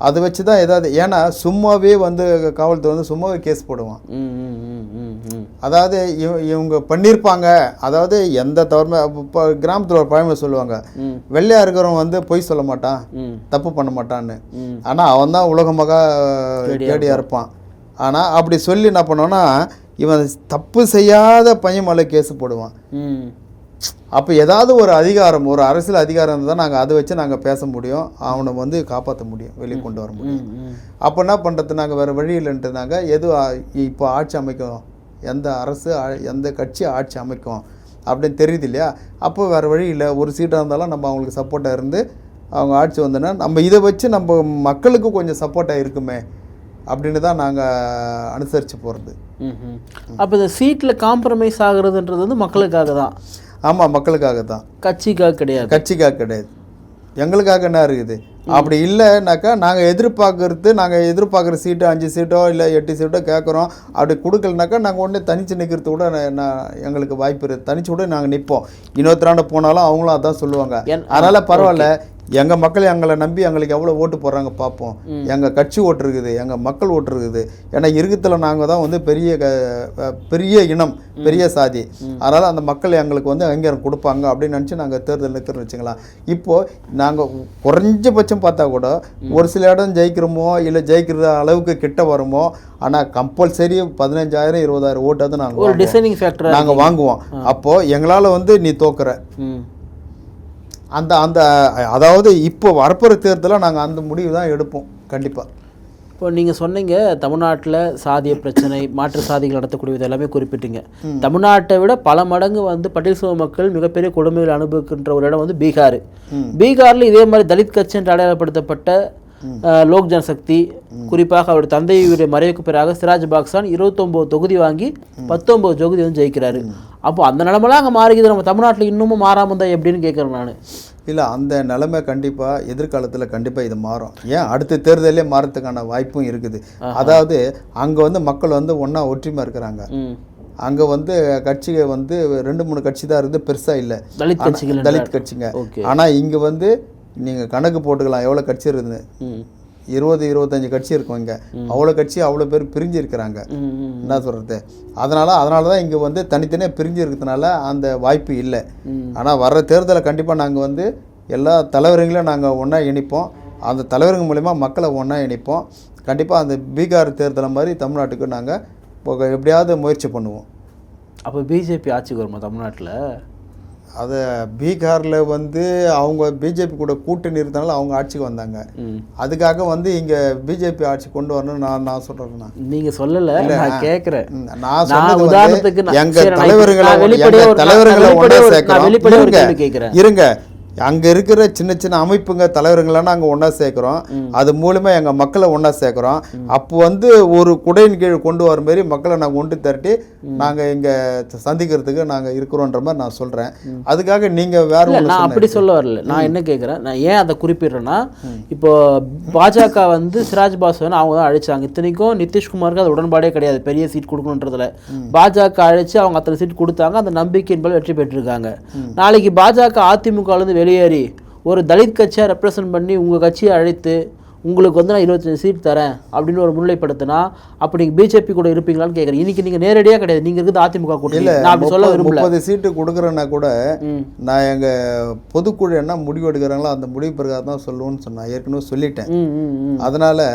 அதை வச்சு தான் ஏதாவது, ஏன்னா சும்மாவே வந்து காவல்துறை வந்து சும்மாவே கேஸ் போடுவான். அதாவது இவங்க பண்ணியிருப்பாங்க, அதாவது எந்த தவறுமே. இப்போ கிராமத்தில் ஒரு பழமை சொல்லுவாங்க, வெள்ளையா இருக்கிறவன் வந்து பொய் சொல்ல மாட்டான், தப்பு பண்ண மாட்டான்னு. ஆனால் அவன் தான் உலகமாக கேடியாக இருப்பான். ஆனால் அப்படி சொல்லி என்ன பண்ணோன்னா, இவன் தப்பு செய்யாத பையன் மேலே கேஸ் போடுவான். அப்போ ஏதாவது ஒரு அதிகாரம், ஒரு அரசியல் அதிகாரம் இருந்தால் நாங்கள் அதை வச்சு நாங்கள் பேச முடியும், அவனை வந்து காப்பாற்ற முடியும், வெளியே கொண்டு வர முடியும். அப்போ என்ன பண்ணுறது, நாங்கள் வேறு வழி இல்லைன்ட்டு நாங்கள் எது இப்போ ஆட்சி அமைக்கும், எந்த அரசு எந்த கட்சி ஆட்சி அமைக்கும் அப்படின்னு தெரியுது இல்லையா? அப்போ வேறு வழி இல்லை, ஒரு சீட்டாக இருந்தாலும் நம்ம அவங்களுக்கு சப்போர்ட்டாக இருந்து அவங்க ஆட்சி வந்தோன்னா நம்ம இதை வச்சு நம்ம மக்களுக்கு கொஞ்சம் சப்போர்ட்டாக இருக்குமே அப்படின்னு தான் நாங்கள் அனுசரித்து போகிறது. அப்போ இந்த சீட்டில் காம்ப்ரமைஸ் ஆகுறதுன்றது வந்து மக்களுக்காக தான். ஆமாம், மக்களுக்காக தான், கட்சிக்காக கிடையாது. எங்களுக்காக என்ன இருக்குது? அப்படி இல்லைனாக்கா நாங்கள் எதிர்பார்க்குற சீட்டு 5 சீட்டோ இல்லை 8 சீட்டோ கேட்குறோம், அப்படி கொடுக்கலனாக்கா நாங்கள் உடனே தனித்து நிற்கிறது கூட எங்களுக்கு வாய்ப்பு இருக்குது. தனிச்சு கூட நாங்கள் நிற்போம். இன்னொருத்தராண்ட போனாலும் அவங்களும் அதான் சொல்லுவாங்க. அதனால் பரவாயில்ல, எங்கள் மக்கள் எங்களை நம்பி எங்களுக்கு எவ்வளோ ஓட்டு போடுறாங்க பார்ப்போம். எங்கள் கட்சி ஓட்டு இருக்குது, எங்கள் மக்கள் ஓட்டு இருக்குது. ஏன்னா இருக்கத்தில் நாங்கள் தான் வந்து பெரிய இனம், பெரிய சாதி. அதனால் அந்த மக்கள் எங்களுக்கு வந்து அங்கீகாரம் கொடுப்பாங்க அப்படின்னு நினச்சி நாங்கள் தேர்தல் நிற்கிறோம்னு வச்சுக்கலாம். இப்போது நாங்கள் குறைஞ்சபட்சம் பார்த்தா கூட ஒரு சில இடம் ஜெயிக்கிறோமோ இல்லை ஜெயிக்கிற அளவுக்கு கிட்ட வருமோ, ஆனால் கம்பல்சரி 15,000 20,000 ஓட்டாவது நாங்கள் வாங்குவோம். அப்போது எங்களால் வந்து நீ தோக்குற அந்த அதாவது இப்போ வரப்போகிற தேர்தலில் நாங்கள் அந்த முடிவு தான் எடுப்போம் கண்டிப்பாக. இப்போ நீங்கள் சொன்னீங்க தமிழ்நாட்டில் சாதிய பிரச்சனை, மாற்று சாதிகள் நடத்தக்கூடிய இது எல்லாமே குறிப்பிட்டீங்க. தமிழ்நாட்டை விட பல மடங்கு வந்து பட்டியல் சமூக மக்கள் மிகப்பெரிய கொடுமைகள் அனுபவிக்கின்ற ஒரு இடம் வந்து பீகார். பீகாரில் இதே மாதிரி தலித் கட்சி என்று அடையாளப்படுத்தப்பட்ட லோக் ஜனசக்தி, குறிப்பாக அவருடைய தந்தையுடைய மறைவுக்கு பிறகு சிராஜ் பாக்சான் 29 தொகுதி வாங்கி 19 தொகுதி வந்து ஜெயிக்கிறாரு. அப்போ அந்த நிலைமைலாம் அங்கே மாறிக்குது. நம்ம தமிழ்நாட்டில் இன்னமும் மாறாமல் தான் எப்படின்னு கேட்குறேன் நான். இல்லை, அந்த நிலைமை கண்டிப்பாக எதிர்காலத்தில் கண்டிப்பாக இது மாறும். ஏன் அடுத்த தேர்தலே மாறத்துக்கான வாய்ப்பும் இருக்குது. அதாவது அங்கே வந்து மக்கள் வந்து ஒன்றா ஒற்றுமையாக இருக்கிறாங்க. அங்கே வந்து கட்சிகள் வந்து 2-3 கட்சி தான் இருக்குது, பெருசாக இல்லை தலித் கட்சிங்க. ஆனால் இங்கே வந்து நீங்கள் கணக்கு போட்டுக்கலாம் எவ்வளோ கட்சி இருக்குது. 20-25 கட்சி இருக்கும் இங்கே. அவ்வளோ கட்சி அவ்வளோ பேர் பிரிஞ்சு இருக்கிறாங்க. என்ன சொல்கிறது, அதனால தான் இங்கே வந்து தனித்தனியாக பிரிஞ்சு இருக்கிறதுனால அந்த வாய்ப்பு இல்லை. ஆனால் வர்ற தேர்தலை கண்டிப்பாக நாங்கள் வந்து எல்லா தலைவர்களையும் நாங்கள் ஒன்றா இணைப்போம். அந்த தலைவர்கள் மூலிமா மக்களை ஒன்றா இணைப்போம். கண்டிப்பாக அந்த பீகார் தேர்தலை மாதிரி தமிழ்நாட்டுக்கு நாங்கள் எப்படியாவது முயற்சி பண்ணுவோம். அப்போ பிஜேபி ஆட்சிக்கு வருமா தமிழ்நாட்டில்? அதை பீகாரில் வந்து அவங்க பிஜேபி கூட கூட்டணி இருந்தனால அவங்க ஆட்சிக்கு வந்தாங்க. அதுக்காக வந்து இங்கே பிஜேபி ஆட்சி கொண்டு வரணும்னு நான் சொல்கிறேன்னா நீங்கள் சொல்லலை, நான் கேட்குறேன். நான் சொன்னது உதாரணத்துக்கு எங்கள் தலைவர்களை ஒன்றா சேர்க்கிறோம். இருங்க, அங்கே இருக்கிற சின்ன சின்ன அமைப்புங்க தலைவர்களான நாங்கள் ஒன்றா சேர்க்குறோம். அது மூலமாக எங்கள் மக்களை ஒன்றா சேர்க்குறோம். அப்போ வந்து ஒரு குடையின் கீழ் கொண்டு வர மாரி மக்களை நாங்கள் ஒன்று திரட்டி நாங்கள் இங்கே சந்திக்கிறதுக்கு நாங்கள் இருக்கிறோன்ற மாதிரி நான் சொல்கிறேன். அதுக்காக நீங்கள் வேறு நான் அப்படி சொல்ல வரல. நான் என்ன கேட்குறேன், நான் ஏன் அதை குறிப்பிட்றேன்னா, இப்போ பாஜக வந்து சிராஜ் பாஸ்வான் அவங்க தான் அழைச்சாங்க. இத்தனைக்கும் நிதிஷ்குமாருக்கு அது உடன்பாடே கிடையாது பெரிய சீட் கொடுக்கணுன்றதுல. பாஜக அழைச்சி அவங்க அத்தனை சீட் கொடுத்தாங்க. அந்த நம்பிக்கையின் மேல் வெற்றி பெற்றிருக்காங்க. நாளைக்கு பாஜக அதிமுகலேருந்து வெளியேறி ஒரு தலித் கட்சியை ரெப்ரசன்ட் பண்ணி உங்கள் கட்சியை அழைத்து உங்களுக்கு வந்து நான் 25 சீட் தரேன் அப்படின்னு ஒரு முன்னிலைப்படுத்தினா அப்போ நீங்கள் பிஜேபி கூட இருப்பீங்களான்னு கேட்குறேன். இன்னைக்கு நீங்கள் நேரடியாக கிடையாது, நீங்கள் இருக்குது அதிமுக கூட. இல்லை, நான் அப்படி சொல்ல விரும்பல. 30 சீட்டு கொடுக்குறேன்னா கூட நான் எங்கள் பொதுக்குழு என்ன முடிவு எடுக்கிறாங்களோ அந்த முடிவு பிரகாரம் தான் சொல்லுவோன்னு சொன்னேன். ஏற்கனவே சொல்லிட்டேன். அதனால்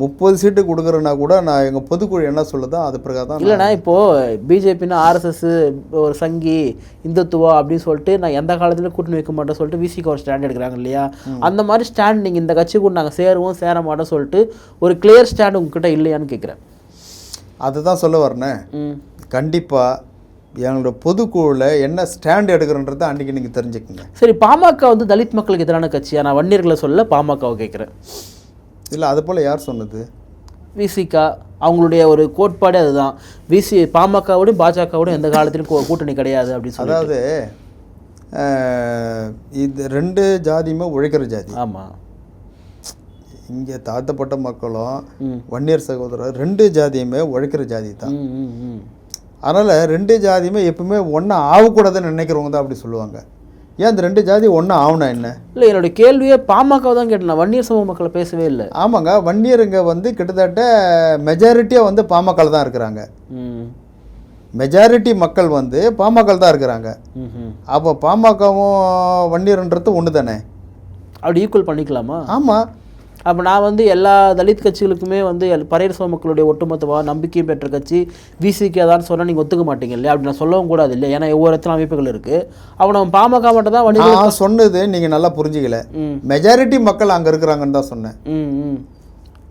30 சீட்டு கொடுக்குறேன்னா கூட நான் எங்கள் பொதுக்குழு என்ன சொல்லுதோ அது பிரகாரம் தான். இல்லைண்ணா, இப்போது பிஜேபின்னா ஆர்எஸ்எஸ் ஒரு சங்கி இந்துத்துவா அப்படின்னு சொல்லிட்டு நான் எந்த காலத்துலையும் கூட்டணி வைக்க மாட்டேன் சொல்லிட்டு விசிக்கு ஒரு ஸ்டாண்ட் எடுக்கிறாங்க இல்லையா? அந்த மாதிரி ஸ்டாண்ட் நீங்கள் இந்த கட்சி கூட நாங்கள் சேருவோம் சேர மாட்டோம் சொல்லிட்டு ஒரு கிளியர் ஸ்டாண்ட் உங்ககிட்ட இல்லையான்னு கேட்குறேன். அதுதான் சொல்ல வரேன். கண்டிப்பாக எங்களோட பொதுக்குழுவில் என்ன ஸ்டாண்ட் எடுக்கிறன்றதை அன்றைக்கி நீங்கள் தெரிஞ்சுக்கோங்க. சரி, பாமக வந்து தலித் மக்களுக்கு எதிரான கட்சியா? நான் வன்னியர்களை சொல்ல பாமகவை கேட்குறேன். இல்லை, அது போல் யார் சொன்னது? விசிகா அவங்களுடைய ஒரு கோட்பாடு அதுதான். பாமகவோடும் பாஜகவோடும் எந்த காலத்திலும் கூட்டணி கிடையாது அப்படின்னு சொல்லி. அதாவது இது 2 ஜாதியுமே உழைக்கிற ஜாதி. ஆமாம், இங்கே தாழ்த்தப்பட்ட மக்களும் வன்னியர் சகோதரர் 2 ஜாதியுமே உழைக்கிற ஜாதி தான். அதனால் 2 ஜாதியுமே எப்பவுமே ஒன்றா ஆகக்கூடாதுன்னு நினைக்கிறவங்க தான் அப்படி சொல்லுவாங்க. ஏன் அந்த 2 ஜாதி ஒன்றா ஆகணும் என்ன? இல்லை, என்னுடைய கேள்வியே பாமக தான் கேட்டேன். வன்னியர் சமூக மக்களை பேசவே இல்லை. ஆமாங்க, வன்னியருங்க வந்து கிட்டத்தட்ட மெஜாரிட்டியாக வந்து பாமக தான் இருக்கிறாங்க. மெஜாரிட்டி மக்கள் வந்து பாமக தான் இருக்கிறாங்க. அப்போ பாமகவும் வன்னியர்ன்றது ஒன்று தானே? அப்படி ஈக்குவல் பண்ணிக்கலாமா? ஆமாம். அப்போ நான் வந்து எல்லா தலித் கட்சிகளுக்குமே வந்து பறையர் சமூக மக்களுடைய ஒட்டுமொத்தமாக நம்பிக்கையும் பெற்ற கட்சி விசிகே தான் சொன்னால் நீங்கள் ஒத்துக்க மாட்டீங்க இல்லையா? அப்படி நான் சொல்லவும் கூடாது இல்லை, ஏன்னா ஒவ்வொரு இடத்துல அமைப்புகள் இருக்குது. அப்போ நம்ம பாமக மட்டும் தான் நான் சொன்னது நீங்கள் நல்லா புரிஞ்சிக்கல. மெஜாரிட்டி மக்கள் அங்கே இருக்கிறாங்கன்னு தான் சொன்னேன்.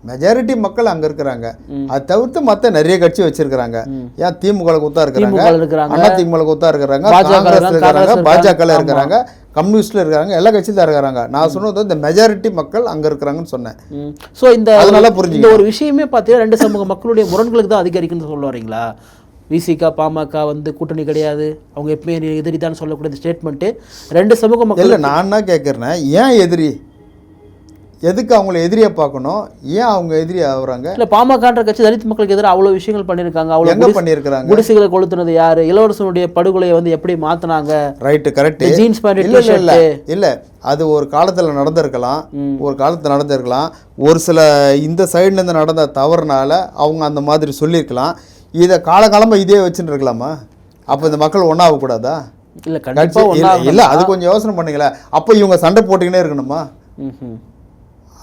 மெஜாரிட்டி மக்கள் அங்கே இருக்கிறாங்க. அது தவிர்த்து மற்ற நிறைய கட்சி வச்சிருக்கிறாங்க. ஏன் திமுக கூத்தா இருக்கிறாங்க, அண்ணா திமுக கூத்தா இருக்கிறாங்க, காங்கிரஸ் இருக்கிறாங்க, பாஜக இருக்கிறாங்க, கம்யூனிஸ்ட்ல இருக்காங்க, எல்லா கட்சியும் தான் இருக்கிறாங்க. நான் சொன்னது இந்த மெஜாரிட்டி மக்கள் அங்கே இருக்கிறாங்கன்னு சொன்னேன். ஸோ இந்த ஒரு விஷயமே பார்த்தீங்கன்னா 2 சமூக மக்களுடைய முரண்களுக்கு தான் அதிகரிக்குன்னு சொல்ல வரீங்களா? விசிகா பாமக வந்து கூட்டணி கிடையாது, அவங்க எப்பவுமே எதிரி தான் சொல்லக்கூடிய ஸ்டேட்மெண்ட்டு 2 சமூக மக்கள். இல்லை, நான் என்ன கேட்குறேன்னா, ஏன் எதிரி? எதுக்கு அவங்கள எதிரியை பார்க்கணும்? ஏன் அவங்க எதிரி ஆகுறாங்க? இல்லை பாமகன்ற கட்சி தலித் மக்களுக்கு எதிராக அவ்வளோ விஷயங்கள் பண்ணியிருக்காங்க. எங்க பண்ணியிருக்கிறாங்க? குடிசைகளை கொளுத்துனது யாரு? இளவரசனுடைய படுகொலையை வந்து எப்படி மாத்தினாங்க? Right, correct. ஜீன்ஸ் இல்ல அது ஒரு காலத்துல நடந்திருக்கலாம், ஒரு காலத்துல நடந்திருக்கலாம். ஒரு சில இந்த சைடுல இருந்து நடந்த தவறுனால அவங்க அந்த மாதிரி சொல்லியிருக்கலாம். இதை காலகாலமா இதே வச்சுட்டு இருக்கலாமா? அப்போ இந்த மக்கள் ஒன்றாக கூடாதா? இல்லை கண்டிப்பாக இல்லை, அது கொஞ்சம் யோசனை பண்ணுங்களேன். அப்போ இவங்க சண்டை போட்டுக்கினே இருக்கணுமா?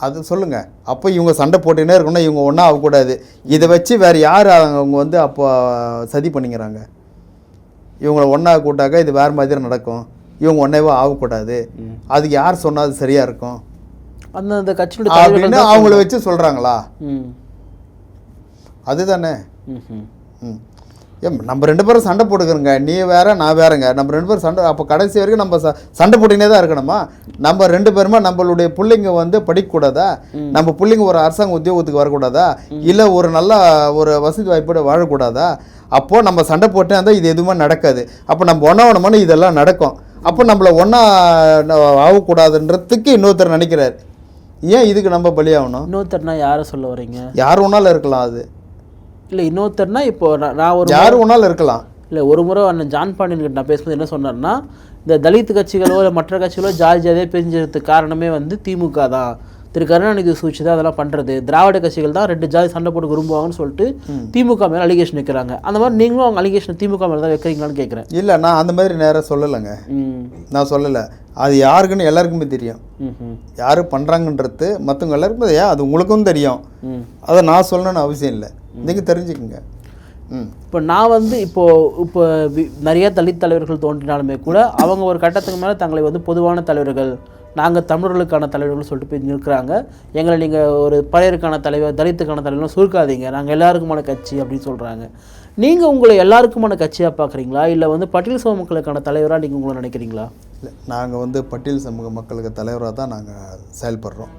அது சொல்லுங்க. அப்போ இவங்க சண்டை போட்டுக்கினே இருக்கணும், இவங்க ஒன்றா ஆகக்கூடாது. இதை வச்சு வேறு யார் அவங்க வந்து அப்போ சதி பண்ணிக்கிறாங்க? இவங்களை ஒன்றா கூட்டாக்க இது வேறு மாதிரி நடக்கும், இவங்க ஒன்றேவா ஆகக்கூடாது, அதுக்கு யார் சொன்னால் அது சரியாக இருக்கும் அந்த கட்சியோட அப்படின்னு அவங்கள வச்சு சொல்கிறாங்களா? அதுதானே. நம்ம 2 பேரும் சண்டை போட்டுக்கிறோங்க, நீ வேற நான் வேறங்க, நம்ம 2 பேரும் சண்டை. அப்போ கடைசி வரைக்கும் நம்ம சண்டை போட்டுக்கினே தான் இருக்கணுமா? நம்ம 2 பேருமா நம்மளுடைய பிள்ளைங்க வந்து படிக்கக்கூடாதா? நம்ம பிள்ளைங்க ஒரு அரசாங்க உத்தியோகத்துக்கு வரக்கூடாதா? இல்லை ஒரு நல்ல ஒரு வசதி வாய்ப்போட வாழக்கூடாதா? அப்போது நம்ம சண்டை போட்டே இருந்தால் இது எதுவுமே நடக்காது. அப்போ நம்ம ஒன்றா இதெல்லாம் நடக்கும். அப்போ நம்மளை ஒன்றா ஆகக்கூடாதுன்றதுக்கு இன்னொருத்தர் நினைக்கிறார். ஏன் இதுக்கு நம்ம பலியாகணும்? இன்னொருத்தர்னா யாரை சொல்ல வரீங்க? யார் ஒன்றாலும் இருக்கலாம். அது இல்லை இன்னொருத்தர்னா இப்போ நான் ஒரு யார் ஒன்றாலும் இருக்கலாம். இல்லை ஒரு முறை அண்ணன் ஜான் பாண்டியன் கிட்ட நான் பேசும்போது என்ன சொன்னார்னா, இந்த தலித் கட்சிகளோ இல்லை மற்ற கட்சிகளோ ஜாதியாக பிரிஞ்சதுக்கு காரணமே வந்து திமுக தான், திரு கருணாநிதி சூழ்ச்சி தான் அதெல்லாம் பண்ணுறது, திராவிட கட்சிகள் தான் 2 ஜாதி சண்டை போட்டு விரும்புவாங்கன்னு சொல்லிட்டு திமுக மேலே அலிகேஷன் வைக்கிறாங்க. அந்த மாதிரி நீங்களும் அவங்க அலிகேஷன் திமுக மேலே தான் வைக்கிறீங்களான்னு கேட்குறேன். இல்லை, நான் அந்த மாதிரி நேராக சொல்லலைங்க. நான் சொல்லலை. அது யாருக்குன்னு எல்லாருக்குமே தெரியும். யார் பண்ணுறாங்கன்றது மற்றவங்க எல்லாருக்குமே அது உங்களுக்கும் தெரியும். அதை நான் சொல்லணும்னு அவசியம் இல்லை, நீங்கள் தெரிஞ்சுக்குங்க. இப்போ நான் வந்து இப்போ நிறைய தலித் தலைவர்கள் தோன்றினாலுமே கூட அவங்க ஒரு கட்டத்துக்கு மேலே தங்களை வந்து பொதுவான தலைவர்கள், நாங்கள் தமிழர்களுக்கான தலைவர்கள் சொல்லிட்டு போய் நிற்கிறாங்க. எங்களை நீங்கள் ஒரு பழையருக்கான தலைவர், தலித்துக்கான தலைவர்லாம் சுருக்காதீங்க, நாங்கள் எல்லாருக்குமான கட்சி அப்படின்னு சொல்கிறாங்க. நீங்கள் உங்களை எல்லாருக்குமான கட்சியாக பார்க்குறீங்களா, இல்லை வந்து பட்டியல் சமூக மக்களுக்கான தலைவராக நீங்கள் உங்களை நினைக்கிறீங்களா? இல்லை, நாங்கள் வந்து பட்டியல் சமூக மக்களுக்கு தலைவராக தான் நாங்கள் செயல்படுறோம்.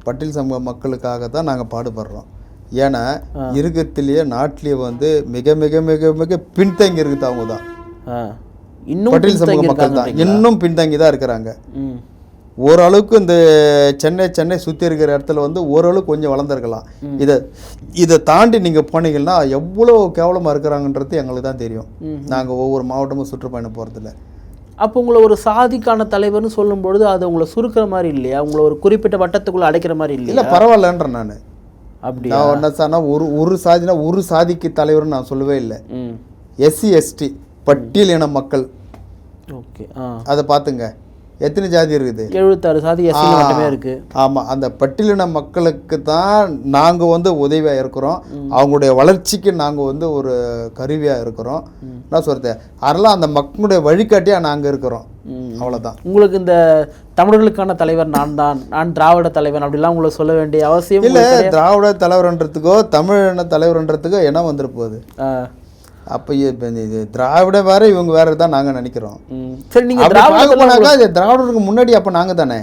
பட்டியல் சமூக மக்களுக்காக தான் நாங்கள் பாடுபடுறோம். ஏன்னா இருக்கத்திலேயே நாட்டிலேயே வந்து மிக மிக மிக மிக பின்தங்கி இருக்குது அவங்க தான். இன்னும் பட்டியல் சமூக மக்கள் தான் இன்னும் பின்தங்கி தான் இருக்கிறாங்க. ஓரளவுக்கு இந்த சென்னை சுற்றி இருக்கிற இடத்துல வந்து ஓரளவுக்கு கொஞ்சம் வளர்ந்துருக்கலாம். இதை தாண்டி நீங்கள் போனீங்கன்னா எவ்வளோ கேவலமாக இருக்கிறாங்கன்றது எங்களுக்கு தான் தெரியும். நாங்கள் ஒவ்வொரு மாவட்டமும் சுற்றுப்பயணம் போகிறதில்ல. அப்போ உங்களை ஒரு சாதிக்கான தலைவர்னு சொல்லும்பொழுது அது உங்களை சுருக்கிற மாதிரி இல்லையா? உங்களை ஒரு குறிப்பிட்ட வட்டத்துக்குள்ளே அடைக்கிற மாதிரி இல்லையா? இல்லை, பரவாயில்லன்றேன் நான். அப்படி நான் ஒன்றா சார்னா ஒரு சாதினா ஒரு சாதிக்கு தலைவர்னு நான் சொல்லவே இல்லை. SC ST பட்டியல் இன மக்கள். ஓகே, அதை பார்த்துங்க, எத்தனை ஜாதி இருக்குது? 76 சாதி SC மட்டுமே இருக்குது. ஆமாம், அந்த பட்டியலின மக்களுக்கு தான் நாங்கள் வந்து உதவியாக இருக்கிறோம். அவங்களுடைய வளர்ச்சிக்கு நாங்கள் வந்து ஒரு கருவியாக இருக்கிறோம். நான் சொல்கிறேன், அதெல்லாம் அந்த மக்களுடைய வழிகாட்டியாக நாங்கள் இருக்கிறோம். அவ்வளோதான். உங்களுக்கு இந்த தமிழர்களுக்கான தலைவர் நான் திராவிட தலைவன் அப்படிலாம் உங்களுக்கு சொல்ல வேண்டிய அவசியம் இல்லை. திராவிட தலைவர்ன்றதுக்கோ தமிழின தலைவர்ன்றதுக்கோ என்ன வந்துட்டு போகுது? அப்போ இது திராவிட வேற இவங்க வேற தான் நாங்கள் நினைக்கிறோம். சரி, நீங்கள் திராவிடனுக்கு முன்னாடி அப்போ நாங்கள் தானே.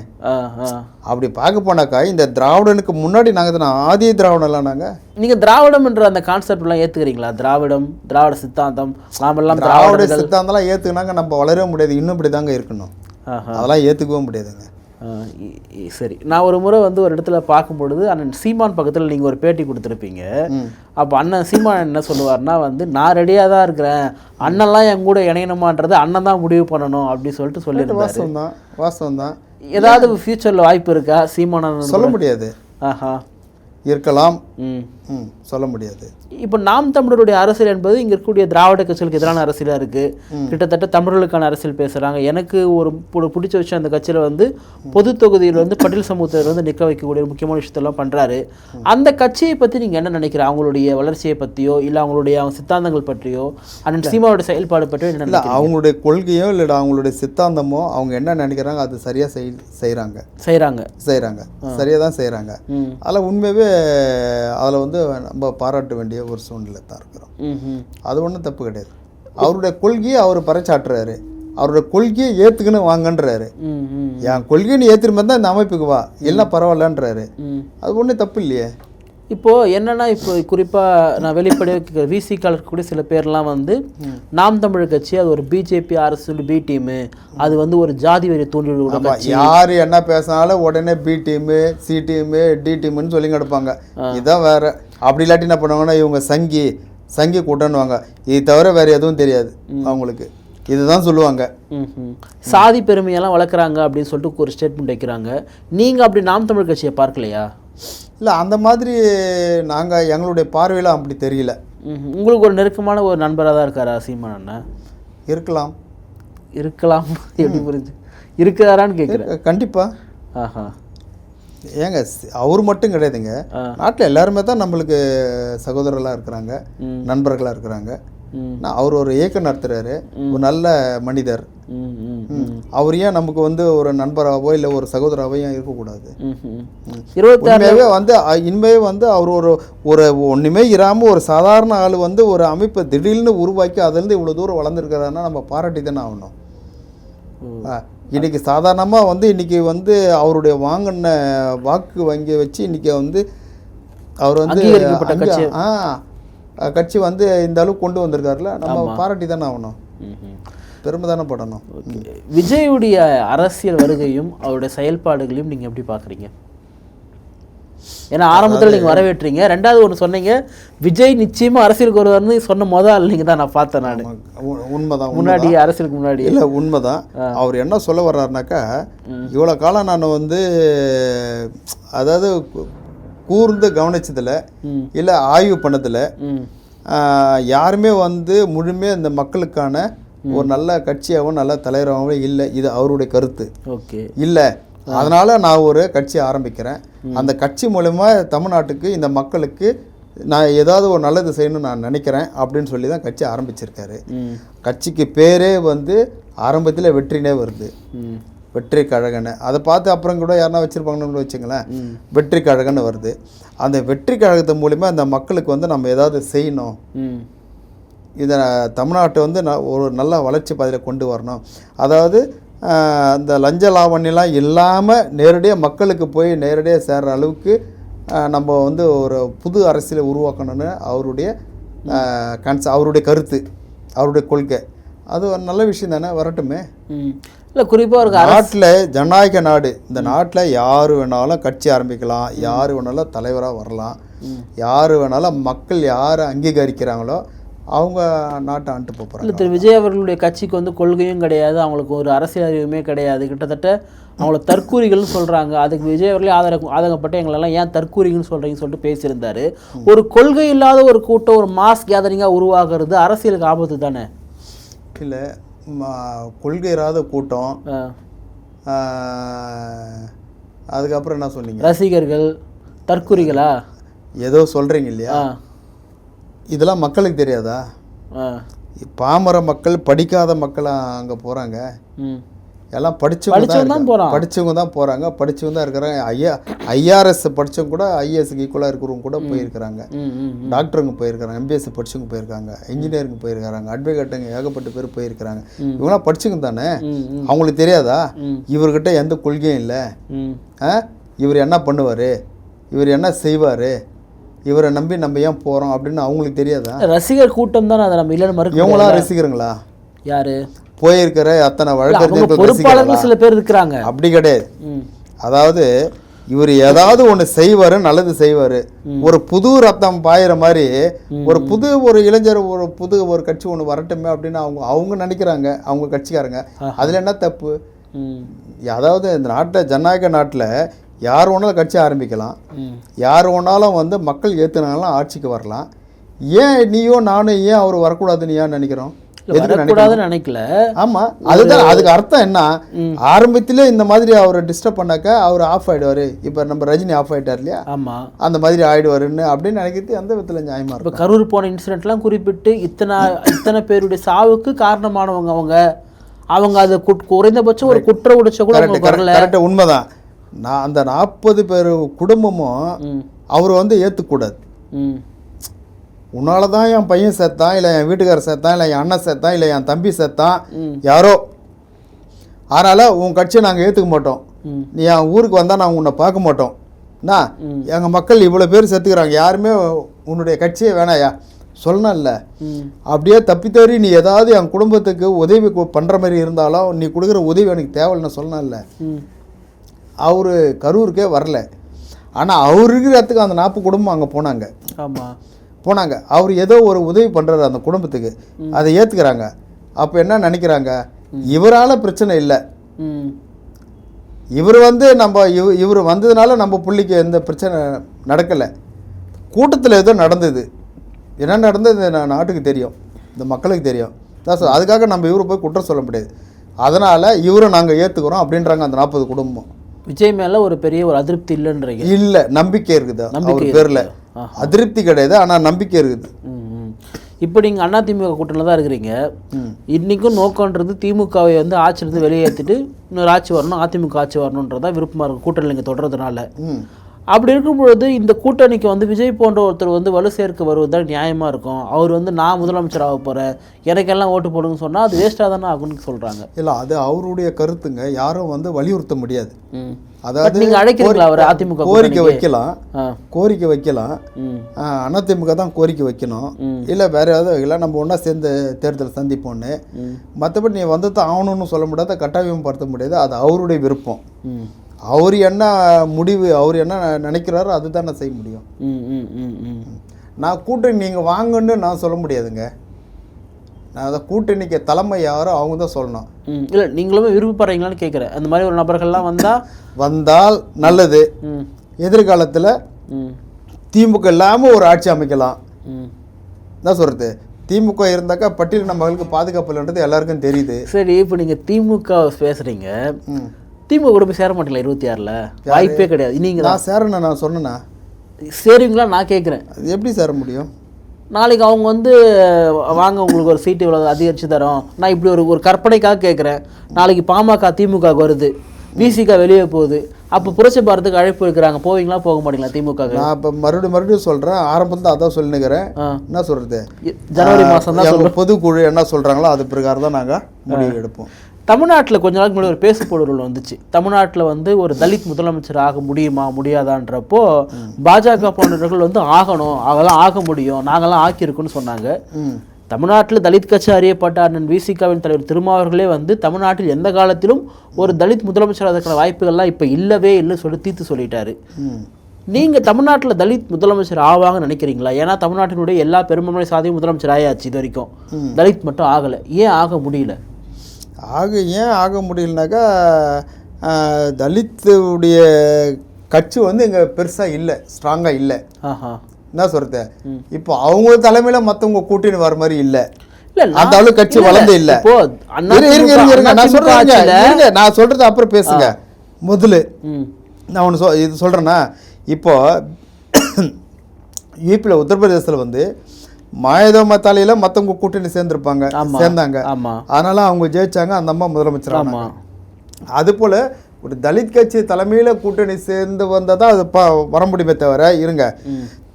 அப்படி பார்க்க போனாக்கா இந்த திராவிடனுக்கு முன்னாடி நாங்கள் தானே, ஆதி திராவிடம்லாம் நாங்கள். நீங்கள் திராவிடம் என்ற அந்த கான்செப்ட்லாம் ஏற்றுக்கிறீங்களா? திராவிட சித்தாந்தம், நாமெல்லாம் திராவிட சித்தாந்தம்லாம் ஏற்றுக்கினாங்க நம்ம வளரவே முடியாது. இன்னும் இப்படி தாங்க இருக்கணும். அதெல்லாம் ஏற்றுக்கவும் முடியாதுங்க. சரி, நான் ஒரு முறை வந்து ஒரு இடத்துல பார்க்கும்பொழுது அண்ணன் சீமான் பக்கத்தில் நீங்கள் ஒரு பேட்டி கொடுத்துருப்பீங்க. அப்போ அண்ணன் சீமான் என்ன சொல்லுவார்னா வந்து, நான் ரெடியாக தான் இருக்கிறேன், அண்ணன்லாம் என் கூட இணையணுமான்றது அண்ணன் தான் முடிவு பண்ணணும் அப்படி சொல்லிட்டு சொல்லியிருந்தாரு. வாஸ்தவம் தான். ஏதாவது ஃபியூச்சரில் வாய்ப்பு இருக்கா சீமான்? சொல்ல முடியாது. இருக்கலாம், சொல்ல முடியாது. இப்போ நாம் தமிழருடைய அரசியல் என்பது இங்கே இருக்கக்கூடிய திராவிட கட்சிகளுக்கு எதிரான அரசியலாக இருக்குது. கிட்டத்தட்ட தமிழர்களுக்கான அரசியல் பேசுகிறாங்க. எனக்கு ஒரு பிடிச்ச விஷயம், அந்த கட்சியில் வந்து பொது தொகுதியில் வந்து பட்டியல் சமூகத்தில் வந்து நிற்க வைக்கக்கூடிய முக்கியமான விஷயத்தெல்லாம் பண்ணுறாரு. அந்த கட்சியை பற்றி நீங்கள் என்ன நினைக்கிறீங்க? அவங்களுடைய வளர்ச்சியை பற்றியோ இல்லை அவங்களுடைய சித்தாந்தங்கள் பற்றியோ, அண்ணன் சீமாவோட செயல்பாடு பற்றியோ என்ன நினைக்கிறீங்க? அவங்களுடைய கொள்கையோ இல்லை அவங்களுடைய சித்தாந்தமோ அவங்க என்ன நினைக்கிறாங்க அது சரியாக செய்கிறாங்க. சரியாக தான் செய்கிறாங்க. அதில் உண்மையாகவே அதில் வந்து நம்ம பாராட்ட வேண்டிய ஒரு சூழ்நிலை தான் இருக்கிறோம். அது ஒன்றும் தப்பு கிடையாது. அவருடைய கொள்கையை அவர் பறைச்சாட்டுறாரு, அவருடைய கொள்கையை ஏற்றுக்குன்னு வாங்கன்றாரு. என் கொள்கையை நீ ஏற்றுட்டு தான் இந்த அமைப்புக்கு வா, எல்லாம் பரவாயில்லன்றாரு. அது ஒன்றும் தப்பு இல்லையே. இப்போது என்னென்னா இப்போ குறிப்பாக நான் வெளிப்படையாக விசிகால் இருக்கக்கூடிய சில பேர்லாம் வந்து நாம் தமிழர் கட்சி அது ஒரு பிஜேபி அரசு பி டீமு, அது வந்து ஒரு ஜாதி வெறி தூண்டிவிட கட்சி. யார் என்ன பேசினாலும் உடனே B team C team D டீமுன்னு சொல்லி கிடப்பாங்க. இதுதான் வேற. அப்படி இல்லாட்டி என்ன பண்ணுவாங்கன்னா இவங்க சங்கி கூட்டன்னுவாங்க. இது தவிர வேறு எதுவும் தெரியாது அவங்களுக்கு. இதுதான் சொல்லுவாங்க. சாதி பெருமையெல்லாம் வளர்க்குறாங்க அப்படின்னு சொல்லிட்டு ஒரு ஸ்டேட்மெண்ட் வைக்கிறாங்க. நீங்கள் அப்படி நாம் தமிழ் கட்சியை பார்க்கலையா? இல்லை, அந்த மாதிரி நாங்கள் எங்களுடைய பார்வையில் அப்படி தெரியல. உங்களுக்கு ஒரு நெருக்கமான ஒரு நண்பராக தான் இருக்காரா சீமான் அண்ணன்? இருக்கலாம். எப்படி புரிஞ்சு இருக்கிறாரான்னு கேட்குறேன். கண்டிப்பாக. ஆஹா. ஏங்க அவர் மட்டும் கிடையாதுங்க, நாட்டில் எல்லாருமே தான் நம்மளுக்கு சகோதரர்களாக இருக்கிறாங்க, நண்பர்களாக இருக்கிறாங்க. அவர் ஒரு இயக்கம் நடத்துறாரு, ஒரு நல்ல மனிதர். அவர் ஏன் நமக்கு வந்து ஒரு நண்பராகவோ இல்லை ஒரு சகோதராகவோ ஏன் இருக்கக்கூடாது? இனிமே வந்து அவர் ஒரு ஒன்றுமே இராமல் ஒரு சாதாரண ஆள் வந்து ஒரு அமைப்பை திடீர்னு உருவாக்கி அதுலேருந்து இவ்வளோ தூரம் வளர்ந்துருக்கிறாருன்னா நம்ம பாராட்டி தானே ஆகணும். இன்றைக்கி சாதாரணமாக வந்து இன்றைக்கி வந்து அவருடைய வாங்கின வாக்கு வங்கி வச்சு இன்றைக்கி வந்து அவர் வந்து கட்சி வந்து இந்த அளவுக்கு கொண்டு வந்திருக்காருல, நம்ம பாராட்டி தானே ஆகணும், பெருமை தானே படணும். விஜயுடைய அரசியல் வருகையும் அவருடைய செயல்பாடுகளையும் நீங்கள் எப்படி பார்க்குறீங்க? ஏன்னா ஆரம்பத்தில் நீங்கள் வரவேற்றீங்க, ரெண்டாவது ஒன்று சொன்னீங்க விஜய் நிச்சயமாக அரசியலுக்கு வருவார்னு சொன்ன முதல் நீங்கள் தான் நான் பார்த்தேன். நான் உண்மைதான், முன்னாடி அரசியலுக்கு முன்னாடி இல்லை உண்மைதான். அவர் என்ன சொல்ல வர்றாருனாக்கா, இவ்வளோ காலம் நான் வந்து அதாவது கூர்ந்து கவனிச்சதில் இல்லை ஆய்வு பண்ணதில் யாருமே வந்து முழுமையாக இந்த மக்களுக்கான ஒரு நல்ல கட்சியாகவும் நல்ல தலைவராகவும் இல்லை. இது அவருடைய கருத்து. ஓகே, இல்லை, அதனால் நான் ஒரு கட்சி ஆரம்பிக்கிறேன், அந்த கட்சி மூலமா தமிழ்நாட்டுக்கு இந்த மக்களுக்கு நான் ஏதாவது ஒரு நல்லது செய்யணும்னு நான் நினைக்கிறேன் அப்படின்னு சொல்லி தான் கட்சி ஆரம்பிச்சிருக்காரு. கட்சிக்கு பேரே வந்து ஆரம்பத்தில் வெற்றினே வருது, வெற்றி கழகன்னு. அதை பார்த்து அப்புறம் கூட யாருன்னா வச்சுருப்பாங்கன்னு வச்சுங்களேன், வெற்றி கழகன்னு வருது. அந்த வெற்றி கழகத்து மூலிமா அந்த மக்களுக்கு வந்து நம்ம ஏதாவது செய்யணும், இதை தமிழ்நாட்டை வந்து ஒரு நல்ல வளர்ச்சி பாதையில் கொண்டு வரணும். அதாவது அந்த லஞ்ச லாவண்யெல்லாம் இல்லாமல் நேரடியாக மக்களுக்கு போய் நேரடியாக சேர்கிற அளவுக்கு நம்ம வந்து ஒரு புது அரசியலை உருவாக்கணும்னு அவருடைய அவருடைய கருத்து, அவருடைய கொள்கை. அது ஒரு நல்ல விஷயம் தானே, வரட்டுமே. இல்லை, குறிப்பாக ஒரு நாட்டில் ஜனநாயக நாடு, இந்த நாட்டில் யார் வேணாலும் கட்சி ஆரம்பிக்கலாம், யார் வேணாலும் தலைவராக வரலாம், யார் வேணாலும் மக்கள் யாரை அங்கீகரிக்கிறாங்களோ அவங்க நாட்டை ஆண்டு போகிறாங்க. இல்லை, திரு விஜய் அவர்களுடைய கட்சிக்கு வந்து கொள்கையும் கிடையாது, அவங்களுக்கு ஒரு அரசியல் அறிவுமே கிடையாது. கிட்டத்தட்ட அவங்கள தற்கூரிகள்னு சொல்கிறாங்க. அதுக்கு விஜய் அவர்களே ஆதங்கப்பட்டு எங்களெல்லாம் ஏன் தற்கூரிகள்னு சொல்கிறீங்கன்னு சொல்லிட்டு பேசியிருந்தார். ஒரு கொள்கை இல்லாத ஒரு கூட்டம் ஒரு மாஸ் கேதரிங்காக உருவாகிறது அரசியலுக்கு ஆபத்து தானே? இல்லை, கொள்கை இல்லாத கூட்டம், அதுக்கப்புறம் என்ன சொன்னீங்க, ரசிகர்கள் தற்கூரிகளா ஏதோ சொல்கிறீங்க இல்லையா? இதெல்லாம் மக்களுக்கு தெரியாதா? பாமர மக்கள், படிக்காத மக்கள் அங்கே போகிறாங்க, எல்லாம் படித்தவங்க தான் போகிறாங்க, படித்தவங்க தான் இருக்கிறாங்க. ஐஆர்எஸ் படித்தவங்க கூட ஐஏஎஸ்க்கு ஈக்குவலாக இருக்கிறவங்க கூட போயிருக்கிறாங்க, டாக்டருங்க போயிருக்கிறாங்க, எம்பிஎஸ்சி படித்தவங்க போயிருக்காங்க, இன்ஜினியரிங் போயிருக்கிறாங்க, அட்வொகேட்டுங்க ஏகப்பட்ட பேர் போயிருக்கிறாங்க. இவங்களாம் படித்தவங்க தானே, அவங்களுக்கு தெரியாதா இவர்கிட்ட எந்த கொள்கையும் இல்லை, இவர் என்ன பண்ணுவார், இவர் என்ன செய்வார், இவரை நம்பி நம்ம ஏன் போகிறோம் அப்படின்னு அவங்களுக்கு தெரியாதா? ரசிகர் கூட்டம் தான் அதை நம்ம இல்லைன்னு மறுக்க. இவங்களாம் ரசிகருங்களா? யாரு போயிருக்கிற அத்தனை வழக்கறிஞர்கள் சில பேர் இருக்கிறாங்க, அப்படி கிடையாது. அதாவது இவர் ஏதாவது ஒன்று செய்வார், நல்லது செய்வார், ஒரு புது ரத்தம் பாயிற மாதிரி ஒரு இளைஞர் ஒரு கட்சி ஒன்று வரட்டுமே அப்படின்னு அவங்க நினைக்கிறாங்க, அவங்க கட்சிக்காரங்க. அதில் என்ன தப்பு? அதாவது இந்த நாட்டில் ஜனநாயக நாட்டில் யார் வேணாலும் கட்சி ஆரம்பிக்கலாம், யார் வேணாலும் வந்து மக்கள் ஏற்றுனாலும் ஆட்சிக்கு வரலாம். ஏன் நீயோ நானும் ஏன் அவர் வரக்கூடாதுன்னு ஏன் நினைக்கிறோம்? நினைக்கல. ஆமா, அதுதான் அதுக்கு அர்த்தம் என்ன? ஆரம்பத்திலே இந்த மாதிரி அவரை டிஸ்டர்ப் பண்ணாக்க அவர் ஆஃப் ஆயிடுவாரு. இப்ப நம்ம ரஜினி ஆஃப் ஆயிட்டார் இல்லையா? ஆமா, அந்த மாதிரி ஆயிடுவாருன்னு அப்படின்னு நினைக்கிறது எந்த விதத்துல நியாயமா இருக்கும்? இப்ப கரூர் போன இன்சிடென்ட்லாம் குறிப்பிட்டு இத்தனை பேருடைய சாவுக்கு காரணமானவங்க அவங்க அது குறைந்தபட்சம் ஒரு குற்ற உடைச்ச கூட உண்மைதான். நான் அந்த 40 பேர் குடும்பமும் அவர் வந்து ஏற்றுக்கூடாது. உன்னால தான் என் பையன் செத்தான், இல்லை என் வீட்டுக்காரர் செத்தான், இல்லை என் அண்ணன் செத்தான், இல்லை என் தம்பி செத்தான், யாரோ, அதனால் உன் கட்சியை நாங்கள் ஏற்றுக்க மாட்டோம், நீ என் ஊருக்கு வந்தால் நாங்கள் உன்னை பார்க்க மாட்டோம் எங்கள் மக்கள் இவ்வளோ பேர் செத்துக்கிறாங்க, யாருமே உன்னுடைய கட்சியே வேணாயா சொல்லணும்ல. அப்படியே தப்பித்தவறி நீ ஏதாவது என் குடும்பத்துக்கு உதவி பண்ணுற மாதிரி இருந்தாலும் நீ கொடுக்குற உதவி எனக்கு தேவைன்னு சொல்லணும்ல. அவர் கரூருக்கே வரல, ஆனால் அவர் இருக்கிற இடத்துக்கு அந்த 40 குடும்பம் அங்கே போனாங்க. போனாங்க, அவர் ஏதோ ஒரு உதவி பண்ணுறாரு அந்த குடும்பத்துக்கு, அதை ஏற்றுக்கிறாங்க. அப்போ என்ன நினைக்கிறாங்க, இவரால் பிரச்சனை இல்லை, இவர் இவர் வந்ததுனால நம்ம புள்ளிக்கு எந்த பிரச்சனை நடக்கலை, கூட்டத்தில் ஏதோ நடந்தது, என்ன நடந்தது நாட்டுக்கு தெரியும், இந்த மக்களுக்கு தெரியும். அதுக்காக நம்ம இவரை போய் குற்றம் சொல்ல முடியாது. அதனால் இவரை நாங்கள் ஏற்றுக்கிறோம் அப்படின்றாங்க அந்த 40 குடும்பம். விஜய் மேலே ஒரு பெரிய ஒரு அதிருப்தி இல்லைன்றீங்க? இல்லை, நம்பிக்கை இருக்குது. அவர் பேரில் அதிருப்தி கிடையாது, ஆனால் நம்பிக்கை இருக்குது. இப்போ நீங்கள் அதிமுக கூட்டணியில் தான் இருக்கிறீங்க. இன்றைக்கும் நோக்கன்றது திமுகவை வந்து ஆட்சியிலிருந்து வெளியேற்றிட்டு இன்னொரு ஆட்சி வரணும், அதிமுக ஆட்சி வரணுன்றதான் விருப்பமாக இருக்கும் கூட்டணி நீங்கள் தொடர்றதுனால. அப்படி இருக்கும்பொழுது இந்த கூட்டணிக்கு வந்து விஜய் போன்ற ஒருத்தர் வந்து வலு சேர்க்க வருவது தான் நியாயமாக இருக்கும். அவர் வந்து நான் முதலமைச்சர் ஆக போகிறேன், எனக்கெல்லாம் ஓட்டு போடுங்கன்னு சொன்னால் அது வேஸ்ட்டாக தானே ஆகும்னு சொல்கிறாங்க. இல்லை, அது அவருடைய கருத்துங்க, யாரும் வந்து வலியுறுத்த முடியாது. அதாவது நீங்கள் அழைக்கிறீங்களா அவர் அதிமுக கோரிக்கை வைக்கலாம், அதிமுக தான் கோரிக்கை வைக்கணும், இல்லை வேற ஏதாவது இல்லை நம்ம ஒன்றா சேர்ந்து தேர்தல் சந்திப்போன்னு. மற்றபடி நீ வந்து தான் ஆகணும்னு சொல்ல முடியாது, கட்டாயம் படுத்த முடியாது, அது அவருடைய விருப்பம். அவர் என்ன முடிவு, அவர் என்ன நினைக்கிறாரோ அதுதான் நான் செய்ய முடியும். நான் கூட்டணி நீங்கள் வாங்கன்னு நான் சொல்ல முடியாதுங்க. நான் அதை கூட்டணிக்கு தலைமை யாரோ அவங்க தான் சொல்லணும். இல்லை, நீங்களுமே விருப்பப்படுறீங்களான்னு கேட்குறேன். அந்த மாதிரி ஒரு நபர்கள்லாம் வந்தால் நல்லது. எதிர்காலத்தில் திமுக இல்லாமல் ஒரு ஆட்சி அமைக்கலாம் தான் சொல்கிறது. திமுக இருந்தாக்கா பட்டியல் நம்மளுக்கு பாதுகாப்பு இல்லைன்றது எல்லாருக்கும் தெரியுது. சரி, இப்போ நீங்கள் திமுக பேசுகிறீங்க, திமுக கூட போய் சேர மாட்டீங்களா 26ல்? வாய்ப்பே கிடையாது. நீங்கள் நான் சேரணும் நான் சொன்னேன்னா சேருவீங்களா நான் கேட்குறேன். அது எப்படி சேர முடியும்? நாளைக்கு அவங்க வந்து வாங்க உங்களுக்கு ஒரு சீட்டு இவ்வளோ அதிகரித்து தரோம், நான் இப்படி ஒரு கற்பனைக்காக கேட்குறேன். நாளைக்கு பாமக திமுக வருது, விசிக வெளியே போகுது, அப்போ புரட்சி பாரத்துக்கு அழைப்பு இருக்கிறாங்க, போவீங்களா போக மாட்டீங்களா திமுக? நான் இப்போ மறுபடியும் சொல்கிறேன், ஆரம்பம் தான் அதான் சொல்லினுக்கிறேன். என்ன சொல்கிறது, ஜனவரி மாதம் தான் பொதுக்குழு என்ன சொல்கிறாங்களோ அது பிரகாரம் தான் நாங்கள் முடிவு எடுப்போம். தமிழ்நாட்டில் கொஞ்ச நாளுக்கு முன்னாடி ஒரு பேசுபொருள் வந்துச்சு. தமிழ்நாட்டில் வந்து ஒரு தலித் முதலமைச்சர் ஆக முடியுமா முடியாதான்றப்போ பாஜக போன்றவர்கள் வந்து ஆகணும், அதெல்லாம் ஆக முடியும், நாங்கள்லாம் ஆக்கியிருக்கோன்னு சொன்னாங்க. தமிழ்நாட்டில் தலித் கட்சி அறியப்பட்ட அண்ணன் விசிகாவின் தலைவர் திருமாவர்களே வந்து தமிழ்நாட்டில் எந்த காலத்திலும் ஒரு தலித் முதலமைச்சர் அதற்கான வாய்ப்புகள்லாம் இப்போ இல்லவே இல்லை சொல்லி தீர்த்து சொல்லிட்டாரு. நீங்கள் தமிழ்நாட்டில் தலித் முதலமைச்சர் ஆவாங்கன்னு நினைக்கிறீங்களா? ஏன்னா தமிழ்நாட்டினுடைய எல்லா பெரும்பான்மை சாதியும் முதலமைச்சர் ஆயாச்சு, இது வரைக்கும் தலித் மட்டும் ஆகலை. ஏன் ஆக முடியல? ஏன் ஆக முடியலனாக்கா, தலித்துடைய கட்சி வந்து இங்கே பெருசாக இல்லை, ஸ்ட்ராங்காக இல்லை. என்ன சொல்கிறது, இப்போ அவங்க தலைமையில் மற்றவங்க கூட்டணி வர மாதிரி இல்லை, அந்த அளவுக்கு கட்சி வளர்ந்து இல்லை. நான் சொல்கிறது அப்புறம் பேசுங்க. முதல்ல நான் ஒன்று இது சொல்கிறேன்னா, இப்போ யூபியில் உத்தரப்பிரதேசத்தில் வந்து மாயதோம தலையில மற்றவங்க கூட்டணி சேர்ந்தாங்க, அதனால அவங்க ஜெயிச்சாங்க, அந்த அம்மா முதலமைச்சர். அது போல ஒரு தலித் கட்சி தலைமையில கூட்டணி சேர்ந்து வந்ததான் அது வர முடியுமே தவிர, இருங்க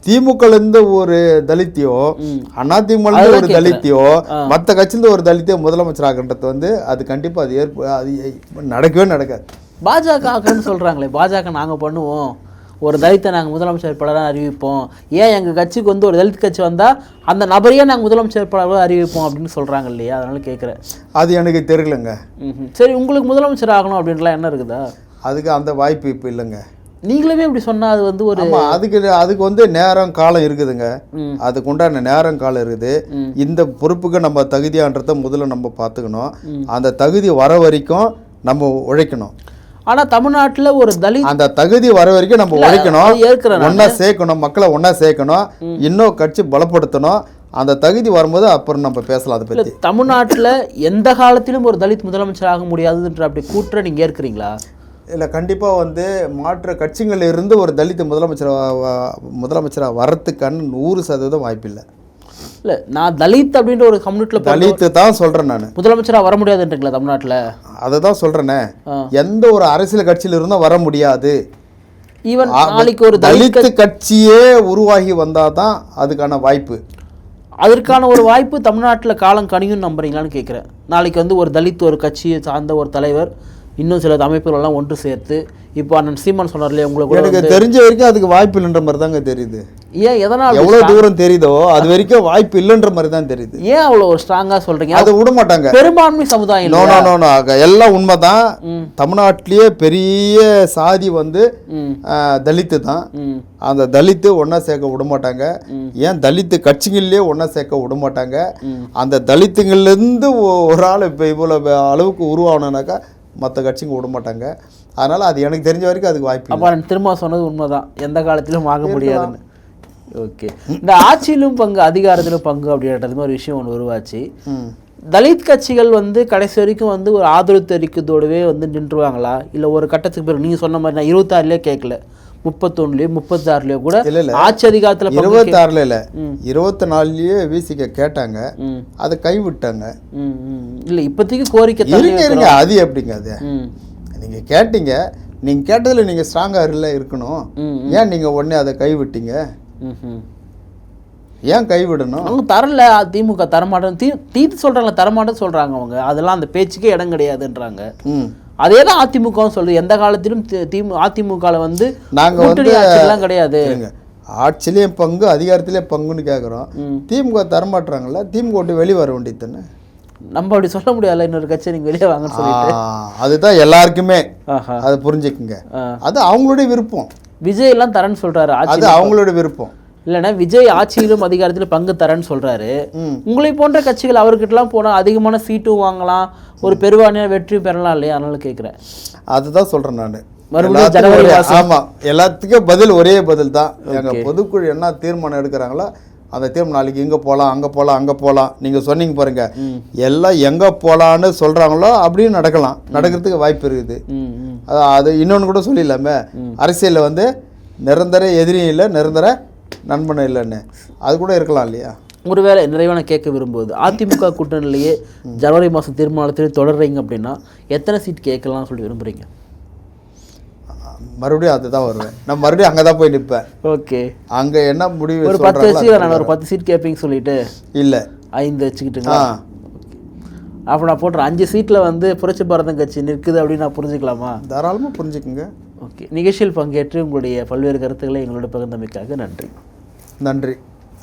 திமுக இருந்து ஒரு தலித்தியோ அதிமுக ஒரு தலித்தியோ மற்ற கட்சியில ஒரு தலித்தியோ முதலமைச்சர் ஆகின்றது வந்து அது கண்டிப்பா அது நடக்கவே நடக்காது. பாஜக ஆகணும்னு சொல்றாங்களே, பாஜக நாங்க பண்ணுவோம், ஒரு தலித்தை நாங்கள் முதலமைச்சர் வேட்பாளராக அறிவிப்போம், ஏன் எங்கள் கட்சிக்கு வந்து ஒரு தலித் கட்சி வந்தால் அந்த நபரையே நாங்கள் முதலமைச்சர் வேட்பாளராக அறிவிப்போம் அப்படின்னு சொல்கிறாங்க இல்லையா? அதனால கேட்குறேன். அது எனக்கு தெரியலங்க. சரி, உங்களுக்கு முதலமைச்சர் ஆகணும் அப்படின்லாம் என்ன இருக்குதா? அதுக்கு அந்த வாய்ப்பு இப்போ இல்லைங்க. நீங்களுமே இப்படி சொன்னால் அது வந்து ஒரு அதுக்கு வந்து நேரம் காலம் இருக்குதுங்க, அதுக்கு உண்டான நேரம் காலம் இருக்குது. இந்த பொறுப்புக்கு நம்ம தகுதியான்றதை முதல்ல நம்ம பார்த்துக்கணும். அந்த தகுதி வர வரைக்கும் நம்ம உழைக்கணும். ஆனால் தமிழ்நாட்டில் ஒரு தலித் அந்த தகுதி வர வரைக்கும் நம்ம உழைக்கணும், ஒன்றா சேர்க்கணும், மக்களை ஒன்றா சேர்க்கணும், இன்னும் கட்சி பலப்படுத்தணும். அந்த தகுதி வரும்போது அப்புறம் நம்ம பேசலாம் அதை பற்றி. தமிழ்நாட்டில் எந்த காலத்திலும் ஒரு தலித் முதலமைச்சர் ஆக முடியாதுன்ற அப்படி கூற்ற நீங்கள் ஏற்கிறீங்களா? இல்லை, கண்டிப்பாக வந்து மாற்று கட்சிகளில் இருந்து ஒரு தலித் முதலமைச்சராக வர்றதுக்கான 100% வாய்ப்பில்லை. இல்லை, நான் தலித் அப்படின்ற ஒரு கம்யூனிட்டியில் தலித்து தான் சொல்கிறேன், நான் முதலமைச்சராக வர முடியாதுன்றீங்களா தமிழ்நாட்டில்? அதை தான் சொல்கிறேனே, எந்த ஒரு அரசியல் கட்சியில் இருந்தும் வர முடியாது. ஈவன் நாளைக்கு ஒரு தலித் கட்சியே உருவாகி வந்தால் தான் அதுக்கான வாய்ப்பு. அதற்கான ஒரு வாய்ப்பு தமிழ்நாட்டில் காலம் கணியும் நம்புறீங்களான்னு கேட்குறேன். நாளைக்கு வந்து ஒரு தலித் ஒரு கட்சியை சார்ந்த ஒரு தலைவர் இன்னும் சில அமைப்புகளெல்லாம் ஒன்று சேர்த்து இப்போ அண்ணன் சீமான் சொன்னார் இல்லையா உங்களை கூட எனக்கு தெரிஞ்ச வரைக்கும் அதுக்கு வாய்ப்பு இல்லைன்ற மாதிரி தாங்க தெரியுது. ஏன் எதனால் எவ்வளோ தூரம் தெரியுதோ அது வரைக்கும் வாய்ப்பு இல்லைன்ற மாதிரி தான் தெரியுது. ஏன் அவ்வளோ ஒரு ஸ்ட்ராங்காக சொல்கிறீங்க? அதை விட மாட்டாங்க. பெரும்பான்மை சமுதாயம் நோ எல்லாம் உண்மைதான். தமிழ்நாட்டிலேயே பெரிய சாதி வந்து தலித்து தான். அந்த தலித்து ஒன்றா சேர்க்க விட மாட்டாங்க. ஏன் தலித்து கட்சிகள்லேயே ஒன்றா சேர்க்க விட மாட்டாங்க. அந்த தலித்துங்கள்லேருந்து ஒரு ஆள் இப்போ இவ்வளோ அளவுக்கு உருவாகணுனாக்கா மற்ற கட்சிங்க விட மாட்டாங்க. அதனால் அது எனக்கு தெரிஞ்ச வரைக்கும் அதுக்கு வாய்ப்பு. அப்போ திரும்ப சொன்னது உண்மைதான், எந்த காலத்திலும் ஆக முடியாதுன்னு. ஓகே, இந்த ஆட்சியிலும் பங்கு அதிகாரத்திலும் பங்கு அப்படின்றது ஒரு விஷயம் ஒன்று உருவாச்சு. தலித் கட்சிகள் வந்து கடைசி வரைக்கும் வந்து ஒரு ஆதரவு தெரிவிக்கிறதோடவே வந்து நின்றுவாங்களா? இல்லை ஒரு கட்டத்துக்கு பிறகு நீங்கள் சொன்ன மாதிரி நான் 26லேயே கேட்கல, 31லேயோ 36லேயோ கூட ஆட்சி அதிகாரத்தில் 26ல இல்லை 24லேயே விசிக கேட்டாங்க, அதை கைவிட்டாங்க. இல்லை இப்போதைக்கு கோரிக்கை இருங்க. அது எப்படிங்க? அது நீங்கள் கேட்டீங்க, நீங்கள் கேட்டதில் நீங்கள் ஸ்ட்ராங்காக இருக்கணும். ஏன் நீங்கள் உடனே அதை கைவிட்டீங்க? ஏன் கைவிடணும்? அவங்க தரல, திமுக தரமாட்டேன் தீர்த்து சொல்கிறாங்க, தரமாட்டேன்னு சொல்கிறாங்க அவங்க. அதெல்லாம் அந்த பேச்சுக்கே இடம் கிடையாதுன்றாங்க. அதே தான் அதிமுகவும் சொல்லுது. எந்த காலத்திலும் அதிமுகவில் வந்து நாங்கள் வந்து கிடையாது, ஆட்சியிலேயும் பங்கு அதிகாரத்திலேயே பங்குன்னு கேட்குறோம். திமுக தரமாட்டுறாங்கல்ல, திமுக விட்டு வெளியே வர வேண்டியது தானே. நம்ம அப்படி சொல்ல முடியாது, இன்னொரு கட்சி நீங்கள் வெளியே வாங்கன்னு சொல்லிட்டு. அதுதான் எல்லாருக்குமே அதை புரிஞ்சுக்குங்க. அது அவங்களுடைய விருப்பம். விஜய் எல்லாம் தரேன்னு சொல்றாரு, அது அவங்களோட விருப்பம். இல்லைன்னா விஜய் ஆட்சியிலும் அதிகாரத்திலும் பங்கு தரேன்னு சொல்றாரு. உங்களை போன்ற கட்சிகள் அவர்கிட்டலாம் போனால் அதிகமான சீட்டும் வாங்கலாம், ஒரு பெருவானியான வெற்றியும் பெறலாம் இல்லையா? அதனால கேட்குறேன். அதுதான் சொல்கிறேன் நான். மறுபடியும் ஜனவரி. ஆமாம், எல்லாத்துக்கும் பதில் ஒரே பதில் தான். எங்கள் பொதுக்குழு என்ன தீர்மானம் எடுக்கிறாங்களோ அந்த தீர்மானம் நாளைக்கு இங்கே போகலாம், அங்கே போகலாம், அங்கே போகலாம். நீங்கள் சொன்னீங்க பாருங்க, எல்லாம் எங்கே போகலான்னு சொல்கிறாங்களோ அப்படியும் நடக்கலாம், நடக்கிறதுக்கு வாய்ப்பு இருக்குது. அது இன்னொன்று கூட சொல்லிடலாமே, அரசியலில் வந்து நிரந்தர எதிரியும் இல்லை, நிரந்தர நண்பனும் இல்லைன்னு. அது கூட இருக்கலாம் இல்லையா? ஒருவேளை நிறைவான கேட்க விரும்புவது, அதிமுக கூட்டணியிலேயே ஜனவரி மாதம் தீர்மானத்தில் தொடர்றீங்க அப்படின்னா எத்தனை சீட் கேட்கலாம்னு சொல்லி விரும்புகிறீங்க? மறுபடியும் அதுதான் வருவேன் நான், மறுபடியும் அங்கே தான் போய் நிற்பேன். ஓகே, அங்கே என்ன முடிவு? ஒரு 10 வச்சு நான் ஒரு 10 சீட் கேட்பீங்க சொல்லிட்டு இல்லை 5 வச்சுக்கிட்டுங்களா? அப்போ நான் போட்டுறேன் 5 சீட்டில் வந்து புரட்சி பாரதம் கட்சி நிற்குது அப்படின்னு நான் புரிஞ்சுக்கலாமா? தாராளமாக புரிஞ்சுக்குங்க. ஓகே, நிகழ்ச்சியில் பங்கேற்று உங்களுடைய பல்வேறு கருத்துக்களை எங்களோட பகிர்ந்தமைக்காக நன்றி. நன்றி.